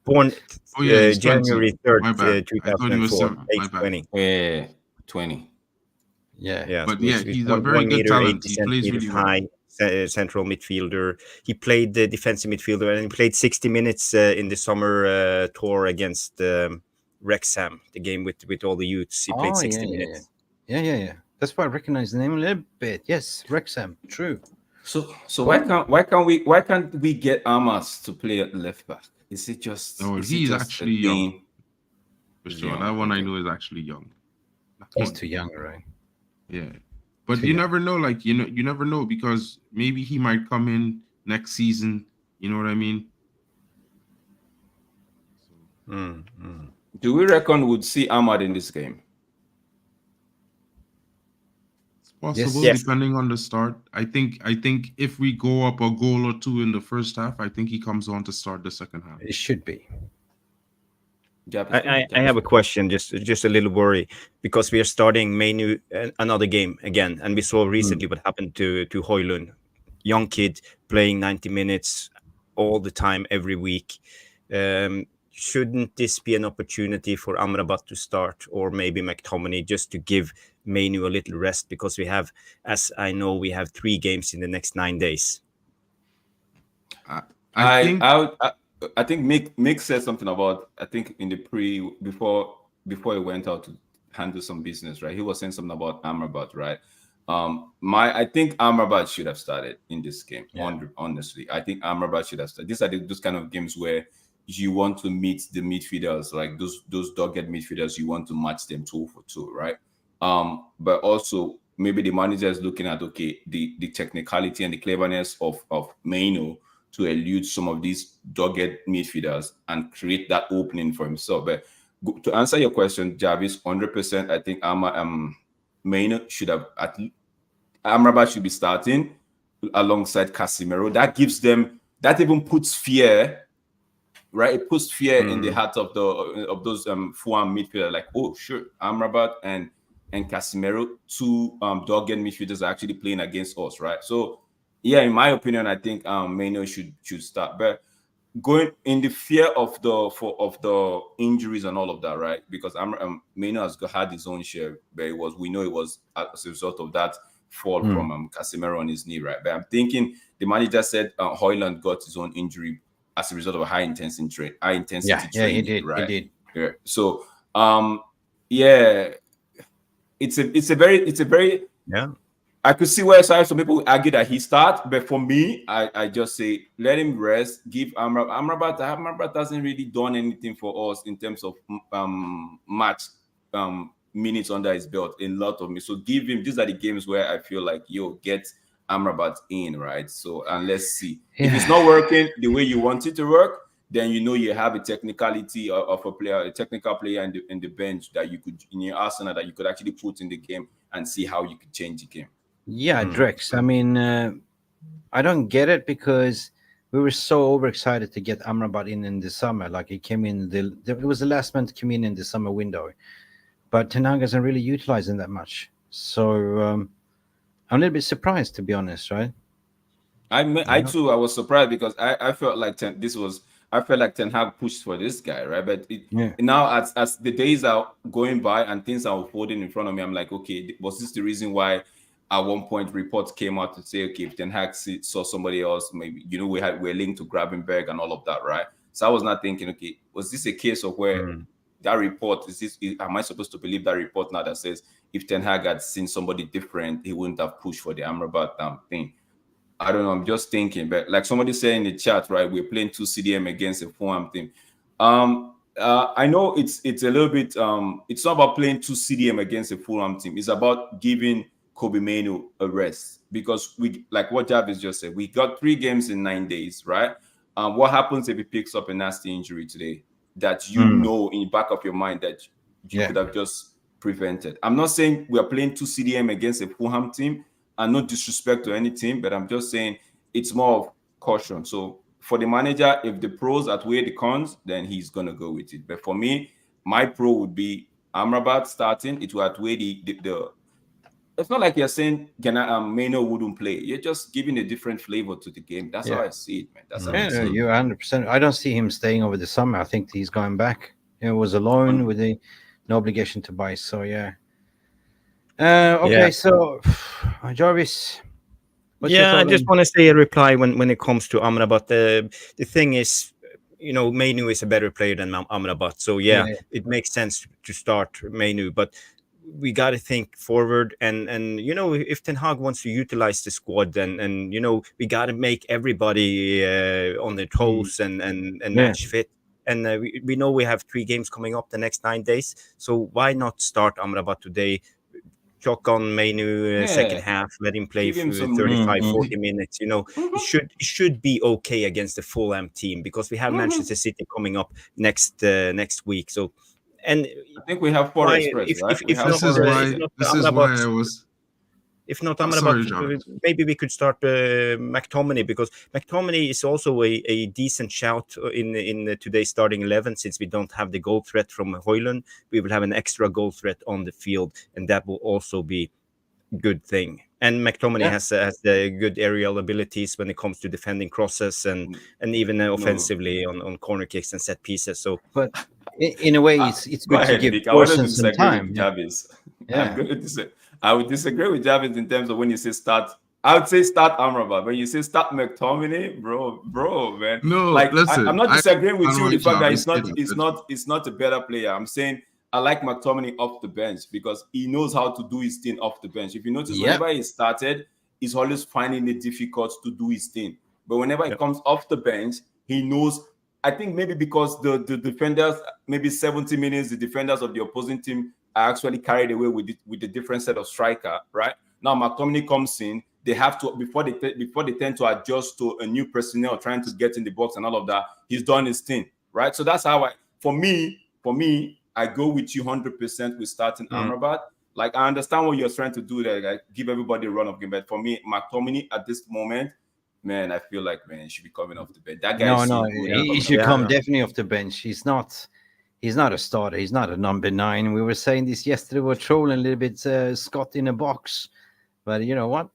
Born he's 20. January My 3rd, bad. I thought he was 2004, 7. My age bad. 20. Yeah, 20. Yeah, But so yeah, he's a very 1 good meter, talent. 80 He plays centimeters really well. high, central midfielder. He played the defensive midfielder and he played 60 minutes in the summer tour against Wrexham, the game with all the youths. He played 60 minutes. Yeah. That's why I recognize the name a little bit. Yes, Wrexham. True. So why can't we get Amas to play at left back? Is it just? No, is he's it just actually a thing? young. For sure. That one I know is actually young. He's too young, right? Yeah. But you never know, like you never know, because maybe he might come in next season. You know what I mean? Do we reckon we'd see Ahmad in this game? It's possible, Yes. depending on the start. I think if we go up a goal or two in the first half, I think he comes on to start the second half. It should be. I have a question, just a little worry, because we are starting Mainoo another game again, and we saw recently what happened to Hojlund, young kid playing 90 minutes all the time every week. Shouldn't this be an opportunity for Amrabat to start, or maybe McTominay, just to give Mainoo a little rest, because we have, as I know, we have 3 games in the next 9 days. I think Mick said something about, I think in the before he went out to handle some business, right? He was saying something about Amrabat, right? I think Amrabat should have started in this game. Yeah. Honestly, I think Amrabat should have started. These are those kind of games where you want to meet the midfielders, like those dogged midfielders. You want to match them 2 for 2, right? But also maybe the manager is looking at, okay, the technicality and the cleverness of Mainoo to elude some of these dogged midfielders and create that opening for himself. But to answer your question, Jarvis, 100%, I think Mainoo should have, Amrabat should be starting alongside Casemiro. That gives them, that even puts fear, right? It puts fear in the heart of those Fulham midfielders, like, oh, sure, Amrabat and Casemiro, 2 dogged midfielders are actually playing against us, right? So, yeah, in my opinion, I think Mainoo should start. But going in the fear of the injuries and all of that, right? Because Mainoo has had his own share, but we know it was as a result of that fall from Casemiro on his knee, right? But I'm thinking the manager said Hojlund got his own injury as a result of a high intensity training, he did. right? He did. Yeah. So yeah, it's a very Yeah. I could see where some people would argue that he starts, but for me, I just say let him rest. Give Amrabat hasn't really done anything for us in terms of match minutes under his belt. A lot of me, so give him. These are the games where I feel like get Amrabat in, right? So and let's see if it's not working the way you want it to work. Then you have a technicality of a player, a technical player in the bench that you could in your arsenal that you could actually put in the game and see how you could change the game. Yeah, Drex. I mean, I don't get it because we were so overexcited to get Amrabat in the summer. Like he came in, it was the last man to come in the summer window. But Ten Hag isn't really utilizing that much. So I'm a little bit surprised, to be honest, right? I too, I was surprised because I felt like I felt like Ten Hag pushed for this guy, right? But now as the days are going by and things are unfolding in front of me, I'm like, okay, was this the reason why at one point reports came out to say, okay, if Ten Hag saw somebody else, maybe we're linked to Gravenberg and all of that, right? So I was not thinking, okay, was this a case of where that report am I supposed to believe that report now that says if Ten Hag had seen somebody different, he wouldn't have pushed for the Amrabat thing? I don't know. I'm just thinking, but like somebody said in the chat, right? We're playing 2 CDM against a Fulham team. I know it's a little bit. It's not about playing 2 CDM against a Fulham team. It's about giving Kobibie Mainoo a rest because we, like what Jarvis just said, we got 3 games in 9 days, right? What happens if he picks up a nasty injury today that know in the back of your mind that you could have just prevented? I'm not saying we are playing 2 CDM against a Fulham team. And no disrespect to any team, but I'm just saying it's more of caution. So for the manager, if the pros outweigh the cons, then he's going to go with it. But for me, my pro would be Amrabat starting. It will outweigh the it's not like you're saying Mainoo wouldn't play. You're just giving a different flavor to the game. That's how I see it, man. That's how I see it. You're 100%. I don't see him staying over the summer. I think he's going back. It was a loan with no obligation to buy. So, yeah. Okay, so Jarvis. I just want to say a reply when it comes to Amrabat. The thing is, Mainoo is a better player than Amrabat. So it makes sense to start Mainoo, but we got to think forward and if Ten Hag wants to utilize the squad and we got to make everybody on their toes and match fit. And we know we have 3 games coming up the next 9 days. So why not start Amrabat today? Chuck on Mainoo second half, let him play for 35, 40 minutes. It should be okay against the Fulham team because we have Manchester City coming up next week. So, and I think we have 4 express, right? If not Amrabat, maybe we could start McTominay because McTominay is also a decent shout in today's starting 11 since we don't have the goal threat from Hojlund. We will have an extra goal threat on the field, and that will also be a good thing. And McTominay has the good aerial abilities when it comes to defending crosses and even offensively on corner kicks and set pieces. So, but in a way, it's good to give Forson some time. I would disagree with Jarvis in terms of when you say start. I would say start Amrabat. When you say start McTominay, bro, man. No, like listen, I'm not disagreeing with you. The fact that it's not a better player. I'm saying I like McTominay off the bench because he knows how to do his thing off the bench. If you notice, whenever he started, he's always finding it difficult to do his thing. But whenever he comes off the bench, he knows. I think maybe because the defenders, maybe 70 minutes, the defenders of the opposing team are actually carried away with the different set of striker, right? Now McTominay comes in, they have to before they tend to adjust to a new personnel trying to get in the box and all of that. He's done his thing, right? So that's how for me, I go with you 100% with starting Amrabat. Like I understand what you're trying to do there, like give everybody a run of game, but for me, McTominay at this moment, man, I feel like he should be coming off the bench. That guy, he should come definitely off the bench. He's not a starter. He's not a number 9. We were saying this yesterday. We're trolling a little bit Scott in a box. But you know what?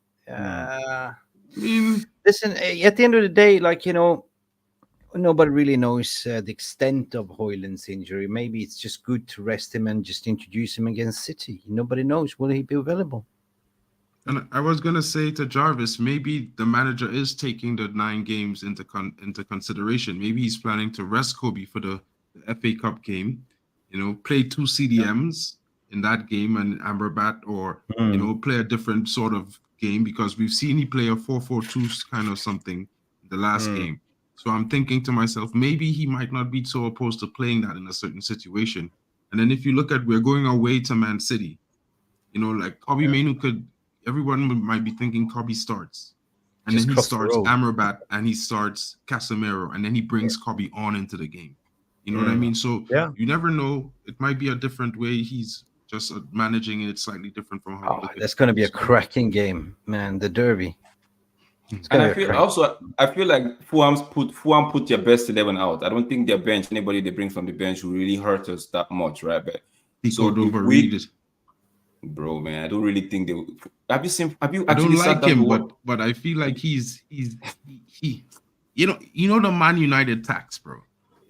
Listen, at the end of the day, like, Nobody really knows the extent of Hojlund's injury. Maybe it's just good to rest him and just introduce him against City. Nobody knows. Will he be available? And I was gonna say to Jarvis, maybe the manager is taking the 9 games into consideration. Maybe he's planning to rest Kobe for the FA Cup game. Play 2 CDMs in that game and Amrabat, or play a different sort of game, because we've seen he play a 4-4-2 kind of something the last game. So I'm thinking to myself, maybe he might not be so opposed to playing that in a certain situation. And then if you look at, we're going away to Man City, like Kobibie Mainoo everyone might be thinking Kobie starts. And Just then he cross the starts road. Amrabat and he starts Casemiro, and then he brings Kobie on into the game. You know what I mean? So you never know. It might be a different way. He's just managing it slightly different from how you look at it. That's going to be a cracking game, man. The derby. And I feel like Fulham put their best 11 out. I don't think their bench, anybody they bring from the bench, will really hurt us that much, right? But bro, man, I don't really think they will. Have you actually I don't like him, but but I feel like he's the Man United tax, bro.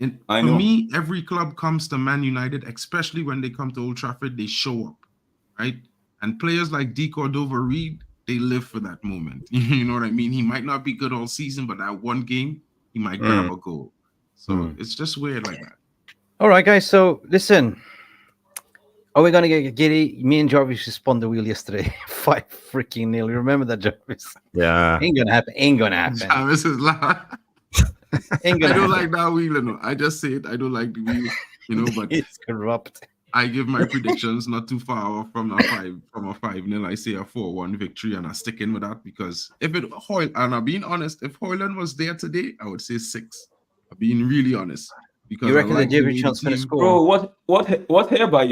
And I for know. me, every club comes to Man United, especially when they come to Old Trafford, they show up, right? And players like Cordova-Reid, they live for that moment. You know what I mean? He might not be good all season, but that one game, he might grab a goal. So it's just weird like that. All right, guys. So listen, are we going to get giddy? Me and Jarvis just spun the wheel yesterday. 5-0. Remember that, Jarvis? Yeah. Ain't going to happen. Ain't going to happen. Jarvis is laughing. I don't like that wheel. No. I just say it. I don't like the wheel, but It's corrupt. I give my predictions not too far off from a 5-0. I say a 4-1 victory, and I stick in with that, because and I'm being honest, if Hojlund was there today, I would say 6. I'm being really honest. Because You reckon I like the Davidson's going to score? bro, what herb are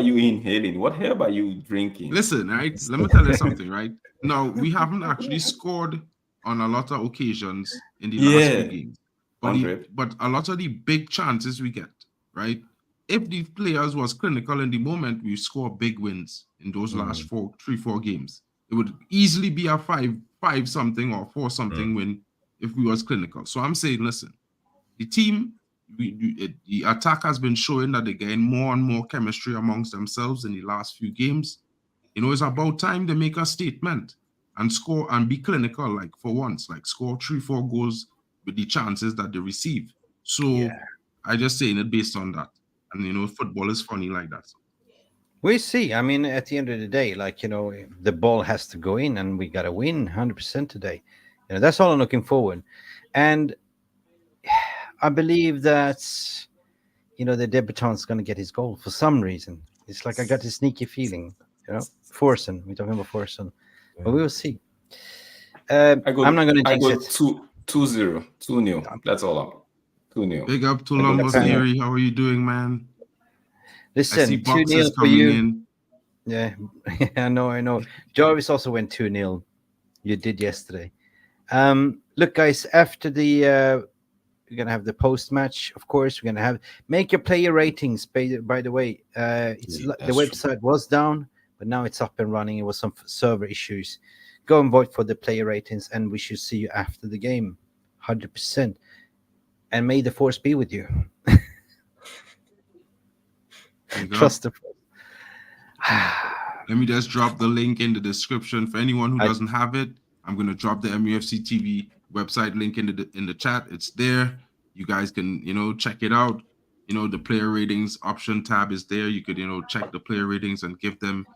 you inhaling? What herb are you drinking? Listen, right? Let me tell you something, right? Now, we haven't actually scored on a lot of occasions in the last few games. But a lot of the big chances we get, right? If the players was clinical in the moment, we score big wins in those last 4 games. It would easily be a 5 something or 4 something win if we was clinical. So I'm saying, listen, the team, the attack has been showing that they gain more and more chemistry amongst themselves in the last few games. It's about time they make a statement and score and be clinical, like for once, like score 3-4 goals with the chances that they receive. So I just saying it based on that. And football is funny like that. We see. I mean, at the end of the day, the ball has to go in, and we got to win 100% today. That's all I'm looking forward. And I believe that, the debutant's going to get his goal for some reason. It's like I got this sneaky feeling, Forson. We're talking about Forson. But we will see. I'm not going to jinx it. 2-0, 2-0. That's all I'm. 2-0. Big up to Lumbo Theory. How are you doing, man? Listen, 2-0 for you. Yeah, I know. Jarvis also went 2-0. You did yesterday. Look, guys, after the we're gonna have the post match. Of course, we're gonna make your player ratings. By the way, the website was down, but now it's up and running. It was some server issues. Go and vote for the player ratings, and we should see you after the game, 100%. And may the force be with you. Trust the force. Let me just drop the link in the description for anyone who doesn't have it. I'm gonna drop the Mufc TV website link in the chat. It's there. You guys can check it out. The player ratings option tab is there. You could check the player ratings and give them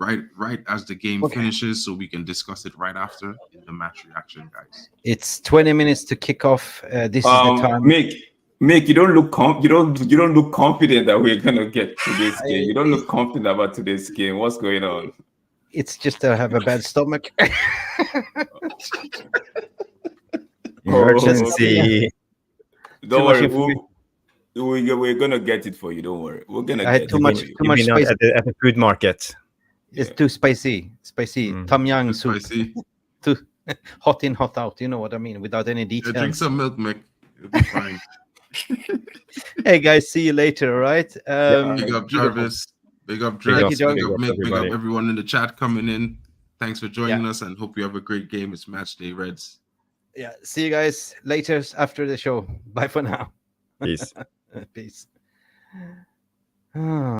right as the game finishes, so we can discuss it right after in the match reaction, guys. It's 20 minutes to kick off. This is the time. Mick, you don't look confident that we're gonna get to this game. You don't look confident about today's game. What's going on? It's just I have a bad stomach. Emergency. Don't worry. We're gonna get it for you. Don't worry. We're gonna get it. Too much space at the food market. It's too spicy. Tom Yum soup. Spicy. Too hot in, hot out. You know what I mean? Without any details. Drink some milk, Mick. It'll be fine. Hey guys, see you later. All right. Big up Jarvis. Big up Drake. Big up Mick. Big up everyone in the chat coming in. Thanks for joining us, and hope you have a great game. It's match day, Reds. Yeah. See you guys later after the show. Bye for now. Peace. Peace. Ah.